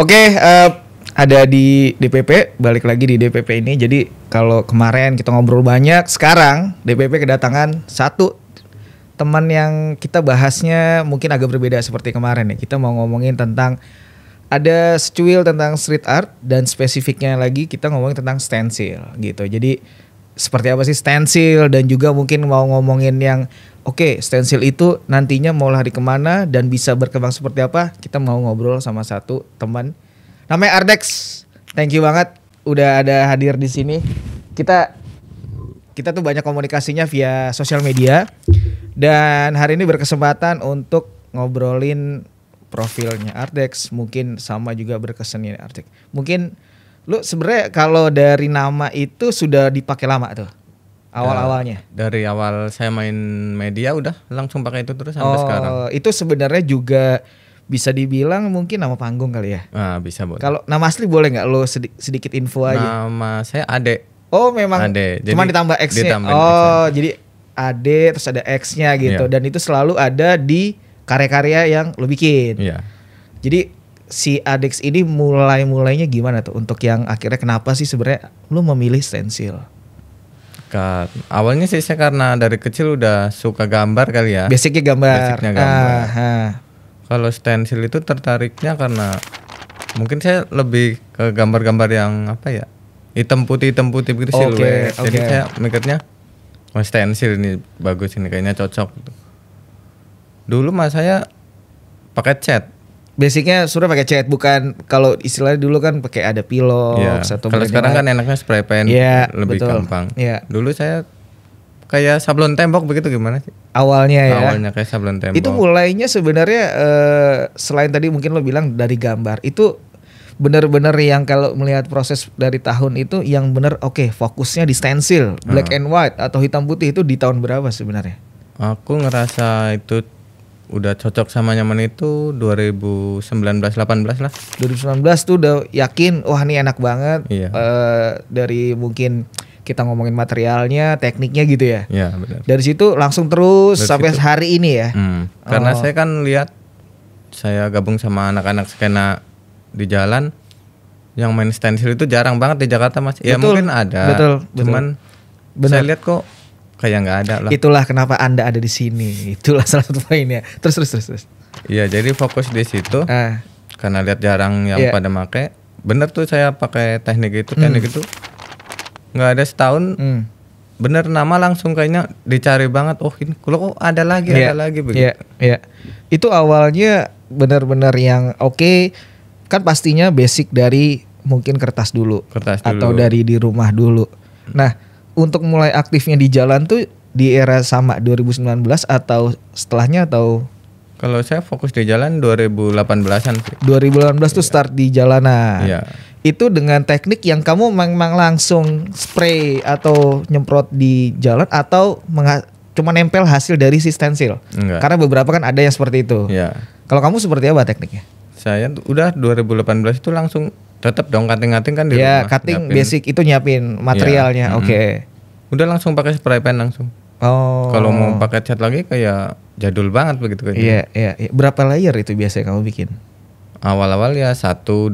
Oke, ada di DPP, balik lagi di DPP ini. Jadi kalau kemarin kita ngobrol banyak, sekarang DPP kedatangan satu teman yang kita bahasnya mungkin agak berbeda seperti kemarin ya. Kita mau ngomongin tentang ada secuil tentang street art dan spesifiknya lagi kita ngomongin tentang stencil gitu. Jadi seperti apa sih stencil dan juga mungkin mau ngomongin yang stencil itu nantinya mau lari kemana dan bisa berkembang seperti apa. Kita mau ngobrol sama satu teman namanya Ardex. Thank you banget udah ada hadir di sini. Kita tuh banyak komunikasinya via sosial media dan hari ini berkesempatan untuk ngobrolin profilnya Ardex, mungkin sama juga berkesannya Ardex. Mungkin lu sebenarnya kalau dari nama itu sudah dipakai lama tuh awal-awalnya. Dari awal saya main media udah langsung pakai itu terus sampai sekarang. Itu sebenarnya juga bisa dibilang mungkin nama panggung kali ya. Bisa boleh. Kalau nama asli boleh nggak lo sedikit info aja? Nama saya Ade. Oh memang Ade. Cuma ditambah X-nya. Jadi Ade terus ada X-nya gitu. Dan itu selalu ada di karya-karya yang lo bikin. Iya. Jadi si Adex ini mulainya gimana tuh untuk yang akhirnya kenapa sih sebenarnya lo memilih stencil? Awalnya sih saya karena dari kecil udah suka gambar kali ya. Basicnya gambar. Kalau stencil itu tertariknya karena mungkin saya lebih ke gambar-gambar yang apa ya, hitam putih begitu siluet. Jadi saya mikirnya stencil ini bagus, ini kayaknya cocok. Dulu mas saya pakai cat. Basicnya sudah pakai cat, bukan kalau istilahnya dulu kan pakai ada pilox atau kalau sekarang kan enaknya spray pen, lebih gampang. Dulu saya kayak sablon tembok begitu, gimana sih? Awalnya kayak sablon tembok. Itu mulainya sebenarnya selain tadi mungkin lo bilang dari gambar, itu benar-benar yang kalau melihat proses dari tahun itu yang benar fokusnya di stencil, black and white atau hitam putih itu di tahun berapa sebenarnya? Aku ngerasa itu udah cocok sama nyaman itu 2019-18 lah. 2019 tuh udah yakin wah ini enak banget. Iya. Dari mungkin kita ngomongin materialnya, tekniknya gitu ya. Iya benar. Dari situ langsung terus sampai hari ini ya. Karena saya kan lihat, saya gabung sama anak-anak skena di jalan yang main stencil itu jarang banget di Jakarta mas. Ya mungkin ada. Cuman saya lihat kok kayak nggak ada lah. Itulah kenapa Anda ada di sini. Itulah salah satu poinnya. Terus. Iya, jadi fokus di situ. Karena lihat jarang yang pada make. Bener tuh saya pakai teknik itu nggak ada setahun. Bener nama langsung kayaknya dicari banget. Oh ini kok ada lagi begitu. Iya. Itu awalnya benar-benar yang kan pastinya basic dari mungkin kertas dulu. Atau dari di rumah dulu. Nah, untuk mulai aktifnya di jalan tuh di era sama 2019 atau setelahnya atau? Kalau saya fokus di jalan 2018-an sih. 2018 tuh start di jalanan. Iya. Itu dengan teknik yang kamu memang langsung spray atau nyemprot di jalan atau cuma nempel hasil dari si stencil? Enggak. Karena beberapa kan ada yang seperti itu. Iya. Kalau kamu seperti apa tekniknya? Saya udah 2018 itu langsung tetap dong cutting kan di rumah. Ya cutting nyiapin. Basic itu nyiapin materialnya. Udah langsung pakai spray pen langsung. Kalau mau pakai cat lagi kayak jadul banget begitu kan. Iya. Berapa layer itu biasanya kamu bikin? Awal-awal ya 1, 2.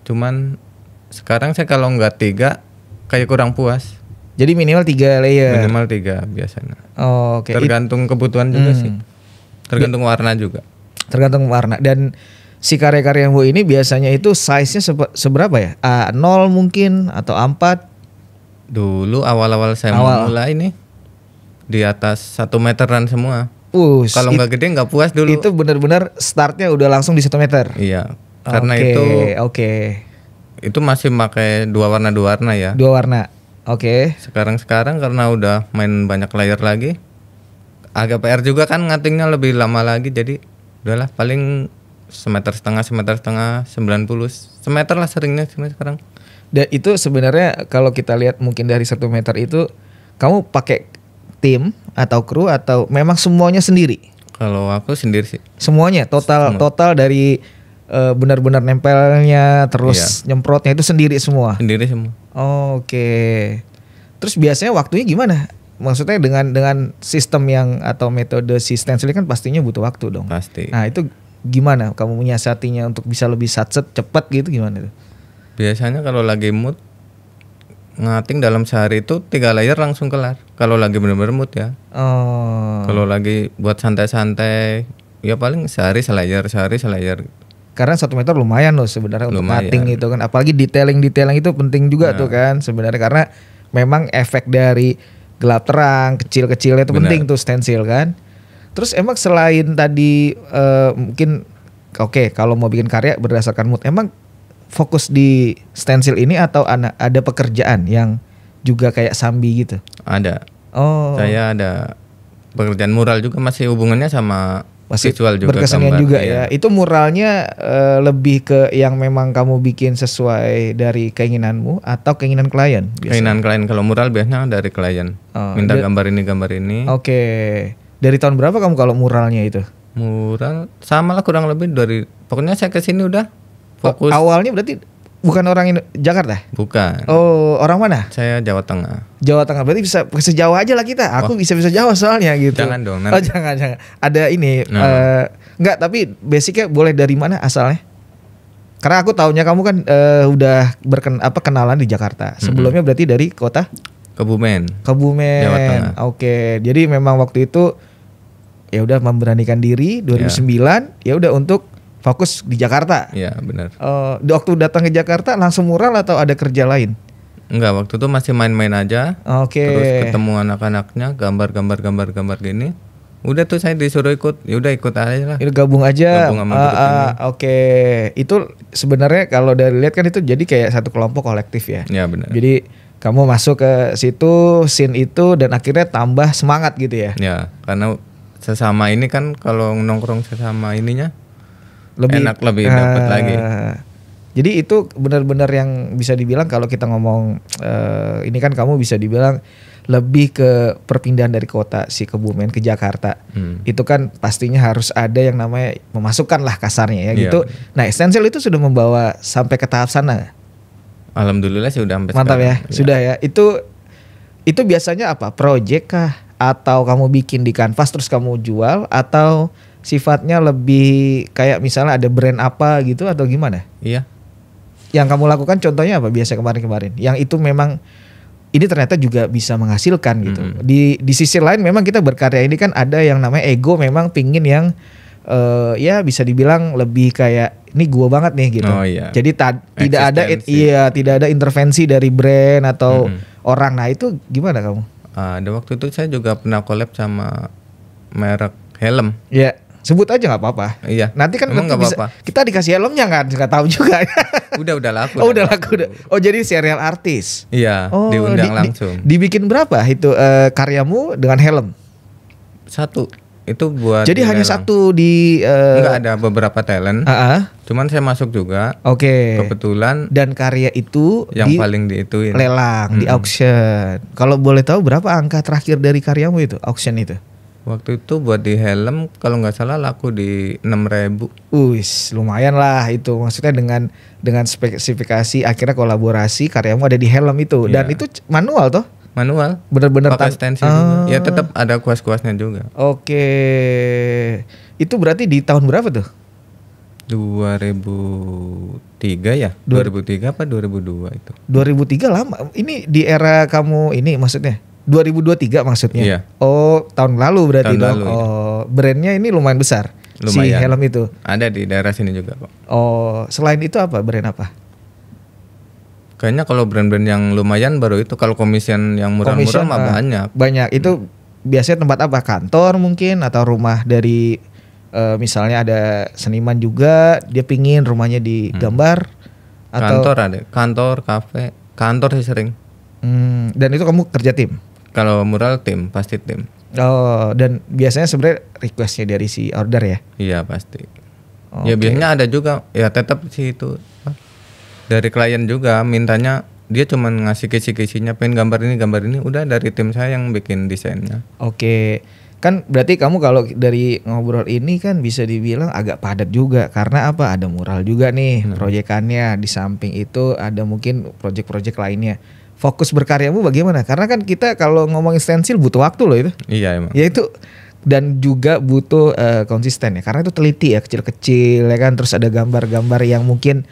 Cuman sekarang saya kalau nggak 3 kayak kurang puas. Jadi minimal 3 layer. Minimal 3 biasanya. Oke. Tergantung kebutuhan juga sih. Tergantung warna juga. Tergantung warna. Dan si karya-karya yang ini biasanya itu size-nya seberapa ya? A0 mungkin atau A4? Dulu awal-awal saya mulai ini di atas 1 meteran semua. Kalau nggak gede nggak puas dulu. Itu benar-benar startnya udah langsung di 1 meter. Iya. Karena itu masih pakai 2 warna ya. 2 warna. Sekarang karena udah main banyak layer lagi, agak PR juga kan ngatingnya lebih lama lagi. Jadi udahlah paling 1,5 meter, 90 semeter lah seringnya sekarang. Dan itu sebenarnya kalau kita lihat mungkin dari 1 meter itu kamu pakai tim atau kru atau memang semuanya sendiri? Kalau aku sendiri sih. Semuanya total dari benar-benar nempelnya terus nyemprotnya itu sendiri semua. Sendiri semua. Terus biasanya waktunya gimana? Maksudnya dengan sistem yang atau metode si stencil kan pastinya butuh waktu dong. Pasti. Nah itu gimana kamu menyiasatinya untuk bisa lebih satset cepat gitu gimana tuh? Biasanya kalau lagi mood ngating dalam sehari itu 3 layer langsung kelar. Kalau lagi bener-bener mood ya. Kalau lagi buat santai-santai ya paling sehari selayer. Karena 1 meter lumayan loh sebenarnya untuk ngating itu kan. Apalagi detailing itu penting juga tuh kan sebenarnya, karena memang efek dari gelap terang kecil-kecilnya itu penting tuh stensil kan. Terus emang selain tadi mungkin kalau mau bikin karya berdasarkan mood, emang fokus di stensil ini atau ada pekerjaan yang juga kayak sambi gitu? Ada. Saya ada pekerjaan mural juga, masih hubungannya sama masih visual juga, berkesenian gambar, juga ya. Itu muralnya lebih ke yang memang kamu bikin sesuai dari keinginanmu atau keinginan klien? Keinginan klien. Kalau mural biasanya dari klien. Minta gambar ini. Oke. Dari tahun berapa kamu kalau muralnya itu? Mural sama lah kurang lebih dari, pokoknya saya kesini udah fokus. Awalnya berarti bukan orang Jakarta? Bukan. Oh, orang mana? Saya Jawa Tengah. Jawa Tengah, berarti bisa Jawa aja lah kita. Aku bisa Jawa soalnya gitu. Jangan dong. Nanti. Oh jangan. Ada ini. Enggak, tapi basicnya boleh dari mana asalnya? Karena aku taunya kamu kan udah kenalan di Jakarta. Sebelumnya berarti dari kota? Kebumen. Jawa Tengah. Oke. Jadi memang waktu itu ya udah memberanikan diri 2009 ya udah untuk fokus di Jakarta. Iya benar. Waktu datang ke Jakarta langsung mural atau ada kerja lain? Enggak, waktu itu masih main-main aja. Terus ketemu anak-anaknya, gambar gini. Udah tuh saya disuruh ikut, ya udah ikut aja lah. Gabung aja. Gabung sama grup ini. Itu sebenarnya kalau dari lihat kan itu jadi kayak satu kelompok kolektif ya. Iya benar. Jadi kamu masuk ke situ, scene itu, dan akhirnya tambah semangat gitu ya. Ya, karena sesama ini kan kalau nongkrong sesama ininya lebih enak, lebih dapat lagi. Jadi itu benar-benar yang bisa dibilang kalau kita ngomong ini kan kamu bisa dibilang lebih ke perpindahan dari kota si Kebumen ke Jakarta. Itu kan pastinya harus ada yang namanya memasukkan lah kasarnya ya gitu. Nah, Stensil itu sudah membawa sampai ke tahap sana. Alhamdulillah sih udah sampai mantap sekarang. Ya, sudah ya. Itu biasanya apa? Project kah? Atau kamu bikin di kanvas terus kamu jual, atau sifatnya lebih kayak misalnya ada brand apa gitu atau gimana? Iya. Yang kamu lakukan contohnya apa biasa kemarin-kemarin? Yang itu memang ini ternyata juga bisa menghasilkan gitu. Di sisi lain memang kita berkarya ini kan ada yang namanya ego, memang pingin yang ya bisa dibilang lebih kayak ini gua banget nih gitu. Jadi tidak ada intervensi dari brand atau orang. Nah, itu gimana kamu? Ada waktu itu saya juga pernah collab sama merek helm. Iya, sebut aja nggak apa-apa. Iya. Nanti kan kita dikasih helmnya nggak tahu juga. udah laku. Udah laku. Oh, jadi serial artis. Iya. Diundang langsung. Dibikin berapa itu karyamu dengan helm? 1. Itu buat. Jadi hanya lelang. 1 di. Enggak, ada beberapa talent. Cuman saya masuk juga. Kebetulan. Dan karya itu yang paling diituin. Lelang di auction. Kalau boleh tahu berapa angka terakhir dari karyamu itu auction itu? Waktu itu buat di helm kalau nggak salah laku di 6.000. Lumayan lah itu. Maksudnya dengan spesifikasi akhirnya kolaborasi karyamu ada di helm itu. Dan itu manual toh? Manual. Bener-bener pakai stensil juga. Ya tetap ada kuas-kuasnya juga. Itu berarti di tahun berapa tuh? 2003 ya? 2003 apa 2002 itu? 2003 lama. Ini di era kamu ini maksudnya? 2023 maksudnya? Iya. Oh, tahun lalu berarti dong. Ya. Brandnya ini lumayan besar. Lumayan. Si helm itu. Ada di daerah sini juga kok. Selain itu apa? Brand apa? Kayaknya kalau brand-brand yang lumayan baru itu. Kalau komisian yang murah-murah mah banyak. Banyak. Itu biasanya tempat apa? Kantor mungkin atau rumah dari misalnya ada seniman juga, dia pingin rumahnya digambar atau kantor ada. Kantor, kafe. Kantor sih sering. Dan itu kamu kerja tim? Kalau mural tim, pasti tim. Dan biasanya sebenarnya requestnya dari si order ya? Iya pasti. Ya biasanya ada juga. Ya tetap sih itu. Dari klien juga mintanya, dia cuma ngasih kisi-kisinya, pengen gambar ini, udah dari tim saya yang bikin desainnya. Kan berarti kamu kalau dari ngobrol ini kan bisa dibilang agak padat juga, karena apa? Ada mural juga nih proyekannya, di samping itu ada mungkin proyek-proyek lainnya. Fokus berkaryamu bagaimana? Karena kan kita kalau ngomongin stensil butuh waktu loh itu. Iya emang. Ya itu dan juga butuh konsisten ya, karena itu teliti ya, kecil-kecil ya kan, terus ada gambar-gambar yang mungkin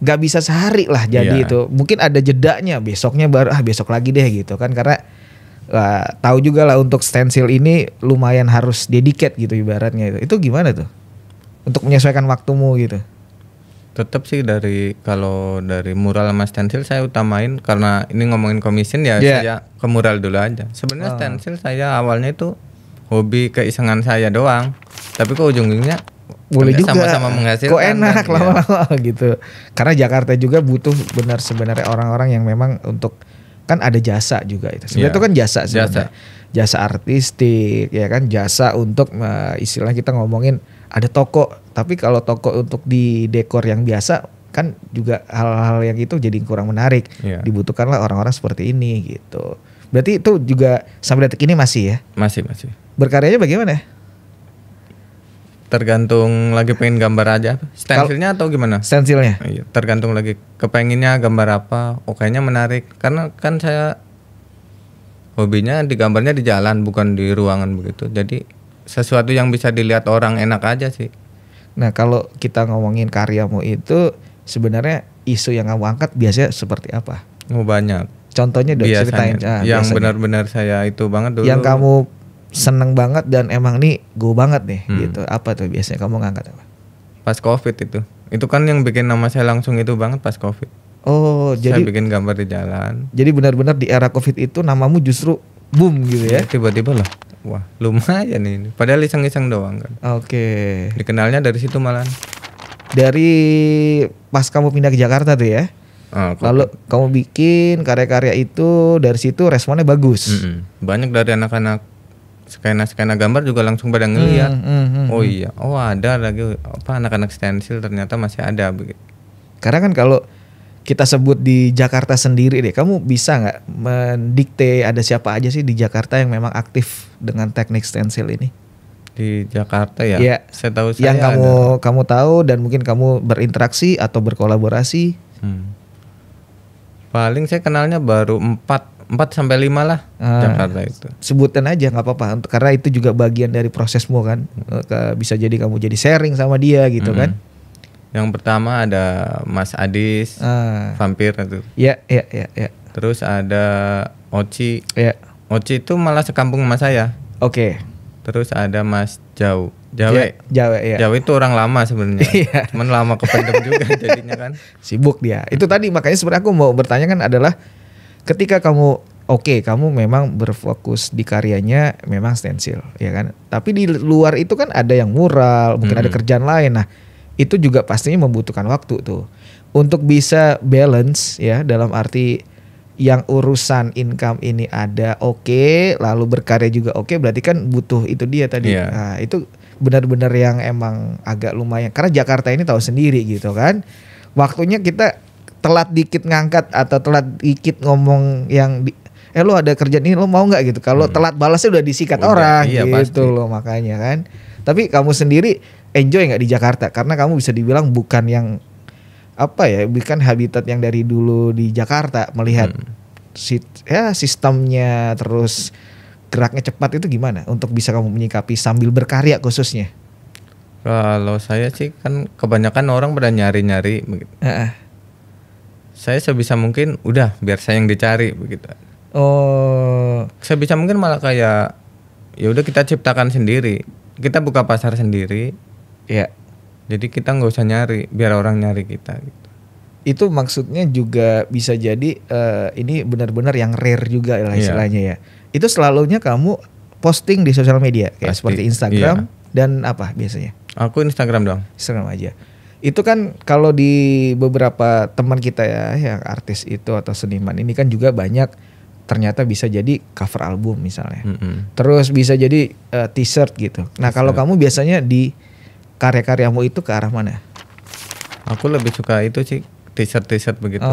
nggak bisa sehari lah jadi itu, mungkin ada jedanya, besoknya baru besok lagi deh gitu kan, karena tahu juga lah untuk stensil ini lumayan harus dedicate gitu ibaratnya itu gimana tuh untuk menyesuaikan waktumu gitu? Tetap sih kalau dari mural sama stensil saya utamain, karena ini ngomongin commission ya, saya ke mural dulu aja. Sebenarnya stensil saya awalnya itu hobi keisengan saya doang, tapi kok ujung-ujungnya boleh juga sama-sama menghasilkan. Kok enak lama-lama gitu. Karena Jakarta juga butuh sebenarnya orang-orang yang memang untuk, kan ada jasa juga itu. Sebenarnya itu kan jasa sebenarnya. Jasa artistik ya kan, jasa untuk istilahnya kita ngomongin ada toko, tapi kalau toko untuk di dekor yang biasa kan juga hal-hal yang itu jadi kurang menarik. Dibutuhkanlah orang-orang seperti ini gitu. Berarti itu juga sampai detik ini masih ya? Masih. Berkaryanya bagaimana? Tergantung lagi pengen gambar aja. Stensilnya atau gimana? Stensilnya? Iya, tergantung lagi kepenginnya gambar apa. Kayaknya menarik. Karena kan saya hobinya digambarnya di jalan, bukan di ruangan begitu. Jadi sesuatu yang bisa dilihat orang enak aja sih. Nah kalau kita ngomongin karyamu itu sebenarnya isu yang kamu angkat biasanya seperti apa? Banyak. Contohnya dong ceritain. Yang benar-benar saya itu banget dulu. Yang kamu seneng banget dan emang nih go banget nih gitu. Apa tuh biasanya kamu ngangkat apa? Pas COVID itu. Itu kan yang bikin nama saya langsung itu banget pas COVID. Oh, saya bikin gambar di jalan. Jadi benar-benar di era COVID itu namamu justru boom gitu ya. Tiba-tiba lah. Wah, lumayan ini. Padahal iseng-iseng doang kan. Oke. Dikenalnya dari situ malahan. Dari pas kamu pindah ke Jakarta tuh ya. Lalu kamu bikin karya-karya itu, dari situ responnya bagus. Banyak dari anak-anak skena gambar juga langsung pada ngeliat. Oh iya, ada lagi anak-anak stensil ternyata masih ada begitu. Karena kan kalau kita sebut di Jakarta sendiri deh, kamu bisa nggak mendikte ada siapa aja sih di Jakarta yang memang aktif dengan teknik stensil ini? Di Jakarta ya? Iya. Saya tahu yang kamu tahu dan mungkin kamu berinteraksi atau berkolaborasi. Paling saya kenalnya baru 4 sampai 5 lah Jakarta itu. Sebutan aja nggak apa-apa, karena itu juga bagian dari prosesmu kan. Bisa jadi kamu jadi sharing sama dia gitu kan. Yang pertama ada Mas Adis, vampir itu. Iya. Terus ada Oci. Iya. Oci itu malah sekampung sama saya. Oke. Terus ada Mas Jawe itu orang lama sebenarnya. Cuman lama kependem juga jadinya kan. Sibuk dia. Itu tadi makanya sebenarnya aku mau bertanya kan adalah ketika kamu kamu memang berfokus di karyanya memang stensil ya kan. Tapi di luar itu kan ada yang mural, mungkin ada kerjaan lain. Nah, itu juga pastinya membutuhkan waktu tuh untuk bisa balance ya, dalam arti yang urusan income ini ada lalu berkarya juga berarti kan butuh itu dia tadi. Nah, itu benar-benar yang emang agak lumayan, karena Jakarta ini tahu sendiri gitu kan, waktunya kita telat dikit ngangkat atau telat dikit ngomong yang lo ada kerjaan ini lo mau nggak gitu, kalau telat balasnya udah disikat orang gitu pasti. Loh makanya kan. Tapi kamu sendiri enjoy nggak di Jakarta, karena kamu bisa dibilang bukan yang bukan habitat yang dari dulu di Jakarta, melihat sistemnya terus geraknya cepat, itu gimana untuk bisa kamu menyikapi sambil berkarya khususnya? Kalau saya sih kan kebanyakan orang pada nyari-nyari begitu. Saya sebisa mungkin udah biar saya yang dicari begitu. Sebisa mungkin malah kayak ya udah kita ciptakan sendiri, kita buka pasar sendiri. Ya. Jadi kita nggak usah nyari, biar orang nyari kita gitu. Itu maksudnya juga bisa jadi ini benar-benar yang rare juga lah istilahnya ya. Itu selalunya kamu posting di sosial media kayak seperti Instagram dan apa biasanya? Aku Instagram doang. Instagram aja. Itu kan kalau di beberapa teman kita ya yang artis itu atau seniman ini kan juga banyak ternyata bisa jadi cover album misalnya. Terus bisa jadi t-shirt gitu. Nah, kalau kamu biasanya di karya-karyamu itu ke arah mana? Aku lebih suka itu sih, t-shirt begitu.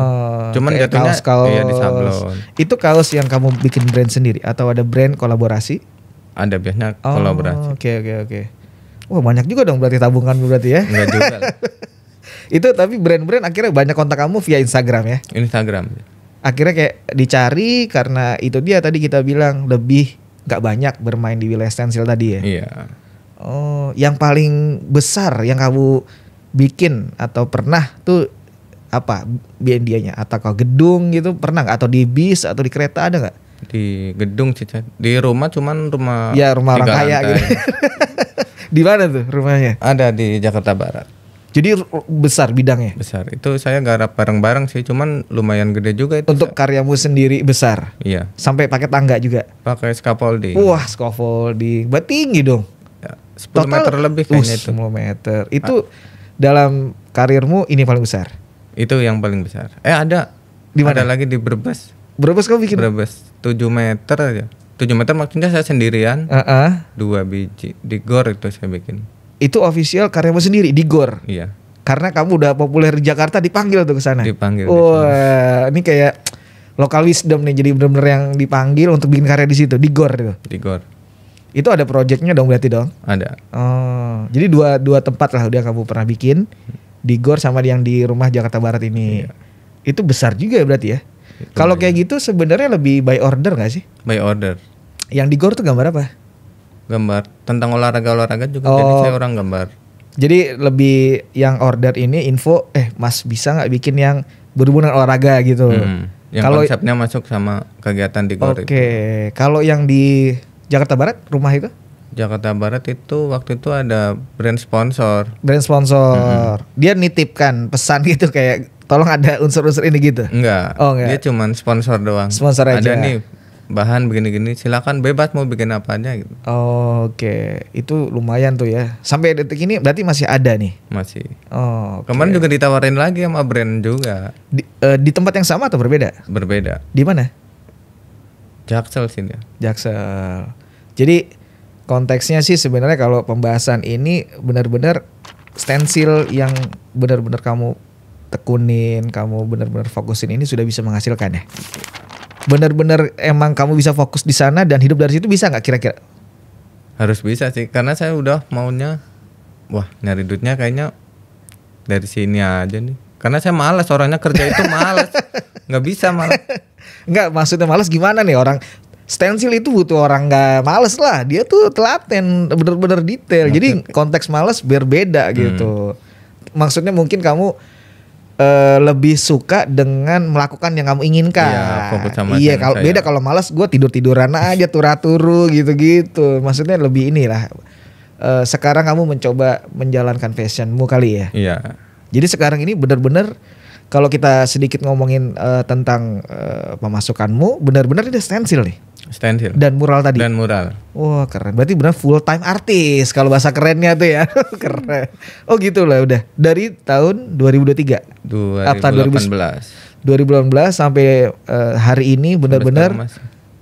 Cuman jatuhnya kaos. Iya, di sablon. Itu kaos yang kamu bikin brand sendiri atau ada brand kolaborasi? Ada biasanya kolaborasi. Oke. Wah, banyak juga dong berarti tabungan berarti ya? Enggak juga lah. Itu tapi brand-brand akhirnya banyak kontak kamu via Instagram ya? Instagram. Akhirnya kayak dicari karena itu dia tadi kita bilang lebih nggak banyak bermain di wilayah stensil tadi ya. Iya. Oh, yang paling besar yang kamu bikin atau pernah tuh apa BND-nya? Atau kau gedung gitu pernah nggak? Atau di bis atau di kereta ada nggak? Di gedung sih, di rumah cuman rumah. Ya rumah orang kaya gitu. Di mana tuh rumahnya? Ada di Jakarta Barat. Jadi besar bidangnya? Besar. Itu saya garap bareng-bareng sih, cuman lumayan gede juga itu. Untuk karyamu sendiri besar? Iya. Sampai pakai tangga juga? Pakai scaffolding. Wah, scaffolding. Berarti tinggi dong? Ya, 10 meter lebih kayaknya itu. 10 meter. Itu dalam karirmu ini paling besar? Itu yang paling besar. Ada. Di mana? Ada lagi di Brebes. Brebes kamu bikin? Brebes 7 meter aja. 7 meter maksudnya saya sendirian. 2 biji. Di gor itu saya bikin. Itu official karyamu sendiri di GOR. Iya. Karena kamu udah populer di Jakarta dipanggil tuh ke sana. Dipanggil. Wah, ini kayak local wisdom nih, jadi benar-benar yang dipanggil untuk bikin karya di situ, di GOR itu. Di gor. Itu ada projectnya dong berarti dong? Ada. Oh, jadi dua tempat lah udah kamu pernah bikin di GOR sama yang di rumah Jakarta Barat ini. Iya. Itu besar juga berarti ya. Kalau kayak gitu sebenarnya lebih by order nggak sih? By order. Yang di GOR tuh gambar apa? Gambar tentang olahraga juga. Jadi saya orang gambar. Jadi lebih yang order ini info, Mas bisa nggak bikin yang berhubungan olahraga gitu. Yang Kalau konsepnya masuk sama kegiatan di GOR itu. Oke, kalau yang di Jakarta Barat rumah itu? Jakarta Barat itu waktu itu ada brand sponsor. Brand sponsor. Dia nitipkan pesan gitu kayak tolong ada unsur-unsur ini gitu. Enggak. Oh, enggak. Dia cuman sponsor doang. Sponsor aja. Ada nih bahan begini-gini, silakan bebas mau bikin apa aja gitu. Oke, itu lumayan tuh ya. Sampai detik ini berarti masih ada nih. Masih. Oh. Kemarin juga ditawarin lagi sama brand juga. Di tempat yang sama atau berbeda? Berbeda. Di mana? Jaksel sih dia. Jaksel. Jadi konteksnya sih sebenarnya kalau pembahasan ini benar-benar stensil yang benar-benar kamu tekunin, kamu benar-benar fokusin ini sudah bisa menghasilkan ya. Benar-benar emang kamu bisa fokus di sana dan hidup dari situ bisa nggak kira-kira? Harus bisa sih, karena saya udah maunya, nyari duitnya kayaknya dari sini aja nih. Karena saya malas, orangnya kerja itu malas, nggak bisa malas. Nggak, maksudnya malas gimana nih, orang stensil itu butuh orang nggak malas lah, dia tuh telaten, bener-bener detail. Jadi konteks malas berbeda gitu. Maksudnya mungkin kamu lebih suka dengan melakukan yang kamu inginkan. Iya, fokus sama kalau beda kalau malas gue tidur-tiduran aja turu gitu. Maksudnya lebih inilah. Sekarang kamu mencoba menjalankan passionmu kali ya. Iya. Jadi sekarang ini benar-benar kalau kita sedikit ngomongin tentang pemasukanmu, benar-benar ini stensil nih. Stensil. Dan mural tadi. Dan mural. Wah, keren. Berarti benar full time artis kalau bahasa kerennya tuh ya. Keren. Oh gitu lah udah. Dari tahun 2023. 2018 sampai hari ini benar-benar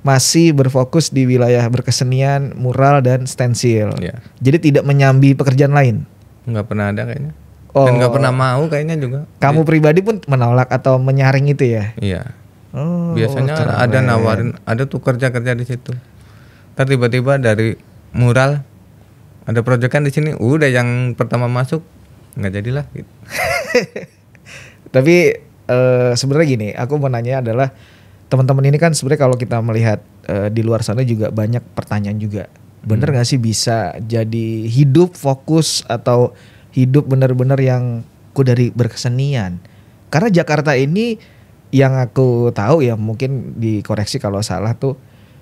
masih berfokus di wilayah berkesenian, mural dan stensil. Iya. Jadi tidak menyambi pekerjaan lain. Nggak pernah ada kayaknya. Dan nggak pernah mau kayaknya juga. Kamu pribadi pun menolak atau menyaring itu ya? Iya. Oh, biasanya keren. ada nawarin, ada tuh kerja-kerja di situ. Ntar tiba-tiba dari mural ada proyekan di sini, udah yang pertama masuk nggak jadilah. Gitu. Tapi sebenarnya gini, aku mau nanya adalah teman-teman ini kan sebenarnya kalau kita melihat di luar sana juga banyak pertanyaan juga. Bener nggak sih bisa jadi hidup fokus atau hidup benar-benar yang dari berkesenian? Karena Jakarta ini yang aku tahu ya, mungkin dikoreksi kalau salah tuh,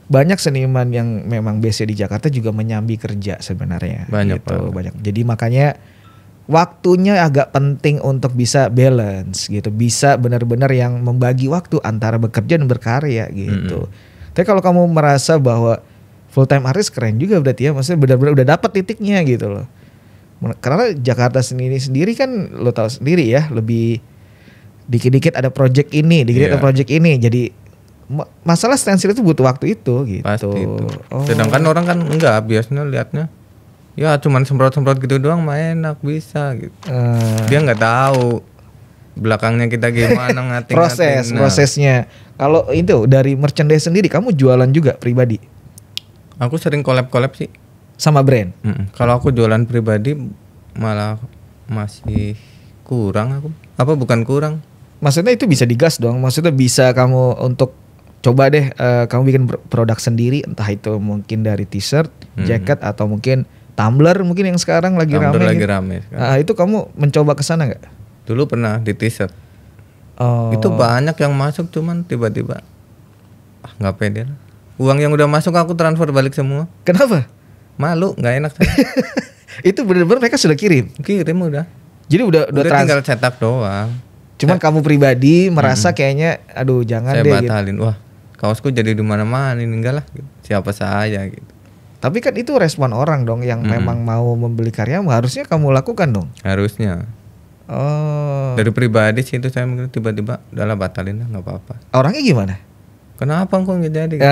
banyak seniman yang memang base di Jakarta juga menyambi kerja sebenarnya. Banyak gitu, banyak. Jadi makanya waktunya agak penting untuk bisa balance gitu, bisa benar-benar yang membagi waktu antara bekerja dan berkarya gitu. Tapi kalau kamu merasa bahwa full time artist, keren juga berarti ya, maksudnya benar-benar udah dapat titiknya gitu loh. Karena Jakarta sendiri kan lo tahu sendiri ya, lebih dikit-dikit ada project ini, dikit-dikit ada project ini. Jadi masalah stensil itu butuh waktu itu gitu. Pasti itu. Sedangkan orang kan enggak, biasanya liatnya ya cuman semprot-semprot gitu doang, main enak bisa gitu. Dia nggak tahu belakangnya kita gimana ngating-ngating. Prosesnya. Kalau itu dari merchandise sendiri, kamu jualan juga pribadi? Aku sering collab sih. Sama brand? Kalau aku jualan pribadi malah masih kurang aku. Apa bukan kurang? Maksudnya itu bisa digas dong. Maksudnya bisa kamu untuk coba deh kamu bikin produk sendiri, entah itu mungkin dari t-shirt, jaket atau mungkin tumbler mungkin yang sekarang lagi Tumbler rame. lagi gitu. rame sekarang. Itu kamu mencoba ke sana nggak? Dulu pernah di t-shirt. Oh. Itu banyak yang masuk, cuman tiba-tiba nggak pede lah. Uang yang udah masuk aku transfer balik semua. Kenapa? Malu, nggak enak saya. Itu benar-benar mereka sudah kirim. Kirim udah. Jadi udah Tinggal cetak doang. Cuman kamu pribadi merasa kayaknya aduh jangan Saya deh batalin. gitu. Wah, kaosku jadi di mana-mana ini, enggak lah. Gitu. Siapa saya gitu. Tapi kan itu respon orang dong yang memang mau membeli karyamu, harusnya kamu lakukan dong. Harusnya. Oh. Dari pribadi sih itu saya mikir tiba-tiba udahlah batalin lah, nggak apa-apa. Orangnya gimana? Kenapa kok nggak jadi? Gitu.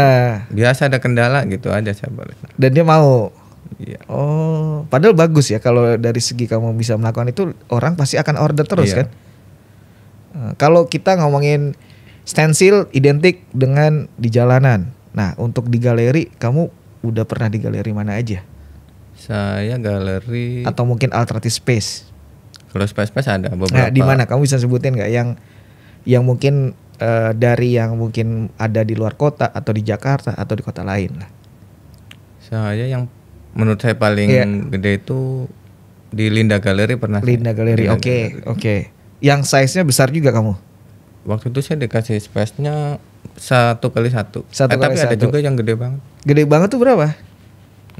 Biasa ada kendala gitu aja saya balik. Dan dia mau. Iya. Oh, padahal bagus ya kalau dari segi kamu bisa melakukan itu, orang pasti akan order terus kan. Kalau kita ngomongin stensil identik dengan di jalanan. Nah, untuk di galeri kamu udah pernah di galeri mana aja? Saya galeri. Atau mungkin alternative space. Kalau space ada beberapa. Nah, di mana kamu bisa sebutin nggak yang mungkin dari yang mungkin ada di luar kota atau di Jakarta atau di kota lain lah? Saya yang menurut saya paling gede itu di Linda Gallery pernah. Linda Gallery, oke. Yang size-nya besar juga kamu? Waktu itu saya dikasih space-nya 1x1. Tapi ada juga yang gede banget. Gede banget tuh berapa?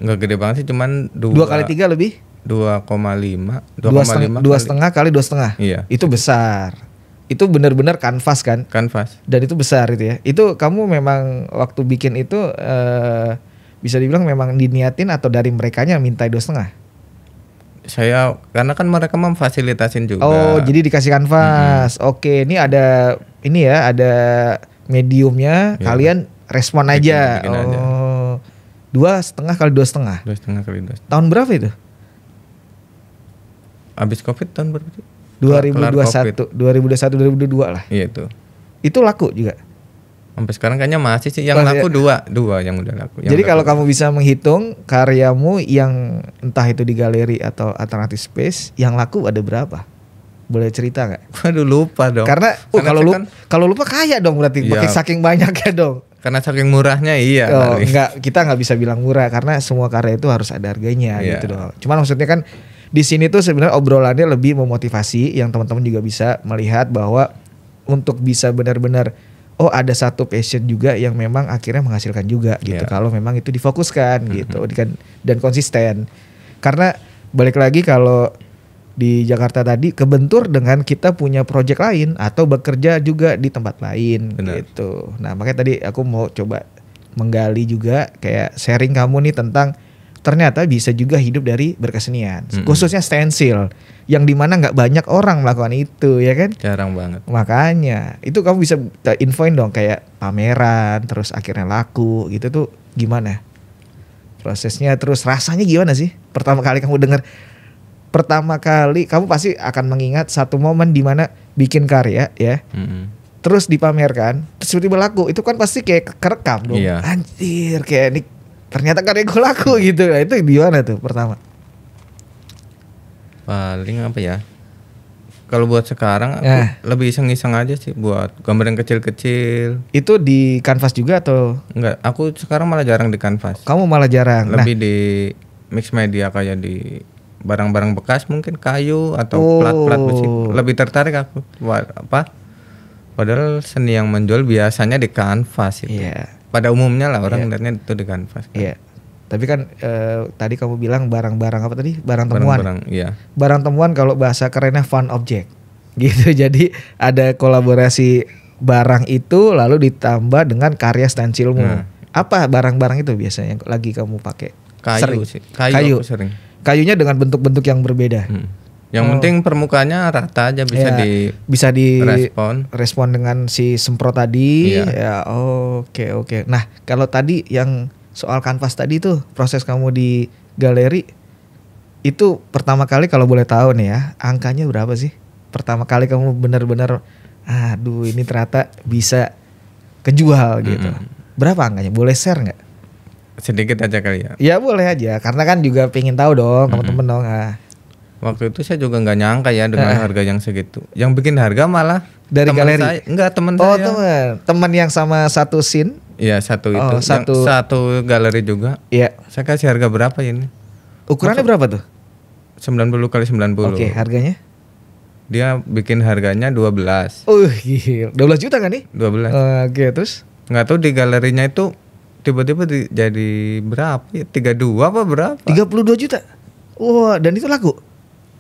Nggak gede banget sih, cuman 2x3 lebih? 2,5. 2,5 kali 2,5. Iya. Itu besar. Itu benar-benar kanvas kan? Kanvas. Dan itu besar itu ya. Itu kamu memang waktu bikin itu bisa dibilang memang diniatin atau dari merekanya minta 2,5? Saya karena kan mereka memfasilitasin juga. Oh, jadi dikasih kanvas. Oke, ini ada mediumnya, kalian respon aja. Bikin aja. 2,5 kali 2,5. 2,5 kali 2,5. Tahun berapa itu? Abis Covid tahun berapa sih? 2021, 2022 lah. Iya itu. Itu laku juga. Sampai sekarang kayaknya masih sih yang laku dua yang udah laku. Jadi kalau kamu bisa menghitung karyamu yang entah itu di galeri atau alternative space, yang laku ada berapa? Boleh cerita nggak? Waduh lupa dong. Karena kalau lupa kaya dong berarti, pakai saking banyaknya dong. Karena saking murahnya iya. Kita nggak bisa bilang murah karena semua karya itu harus ada harganya gitu dong. Cuman maksudnya kan di sini tuh sebenarnya obrolannya lebih memotivasi yang teman-teman juga bisa melihat bahwa untuk bisa benar-benar ada satu passion juga yang memang akhirnya menghasilkan juga gitu. Kalau memang itu difokuskan gitu dan konsisten. Karena balik lagi kalau di Jakarta tadi kebentur dengan kita punya project lain atau bekerja juga di tempat lain. Benar. Gitu. Nah, makanya tadi aku mau coba menggali juga kayak sharing kamu nih tentang ternyata bisa juga hidup dari berkesenian, khususnya stensil, yang dimana nggak banyak orang melakukan itu, ya kan? Jarang banget. Makanya itu kamu bisa infoin dong kayak pameran, terus akhirnya laku, gitu tuh gimana prosesnya? Terus rasanya gimana sih? Pertama kali kamu pasti akan mengingat satu momen dimana bikin karya, ya. Terus dipamerkan, terus tiba-tiba laku, itu kan pasti kayak kerekam dong. Iya. Anjir, kayak ini ternyata karya gue laku gitu. Nah, itu gimana tuh pertama? Paling apa ya? Kalau buat sekarang aku lebih iseng-iseng aja sih buat gambar yang kecil-kecil. Itu di kanvas juga atau? Enggak, aku sekarang malah jarang di kanvas. Kamu malah jarang. Lebih di mix media kayak di barang-barang bekas mungkin kayu atau plat-plat besi. Lebih tertarik aku buat apa? Padahal seni yang menjual biasanya di kanvas itu. Iya. Pada umumnya lah orang lihatnya itu di kanvas. Iya. Tapi kan tadi kamu bilang barang-barang apa tadi? Barang temuan. Iya. Barang temuan kalau bahasa kerennya fun object. Gitu. Jadi ada kolaborasi barang itu lalu ditambah dengan karya stensilmu. Apa barang-barang itu biasanya yang lagi kamu pakai? Kayu sih. Kayu. Aku sering. Kayunya dengan bentuk-bentuk yang berbeda. Yang penting permukaannya rata aja bisa di respon dengan si semprot tadi. Iya. Ya, oke. Nah, kalau tadi yang soal kanvas tadi tuh proses kamu di galeri itu pertama kali kalau boleh tahu nih ya, angkanya berapa sih? Pertama kali kamu benar-benar aduh ini ternyata bisa kejual gitu. Berapa angkanya? Boleh share nggak? Sedikit aja kali ya. Ya boleh aja, karena kan juga pengen tahu dong teman-teman dong. Waktu itu saya juga nggak nyangka ya dengan harga yang segitu. Yang bikin harga malah dari teman galeri. Saya, enggak teman oh, saya. Oh teman yang sama satu scene. Iya satu itu. Satu galeri juga. Iya. Saya kasih harga berapa ini? Ukurannya berapa tuh? 90 kali 90. Oke, harganya? Dia bikin harganya 12. Gila. 12 juta kan nih? 12. Oke, terus? Nggak tahu di galerinya itu tiba-tiba jadi berapa ya? 32 apa berapa? 32 juta. Wah, dan itu laku?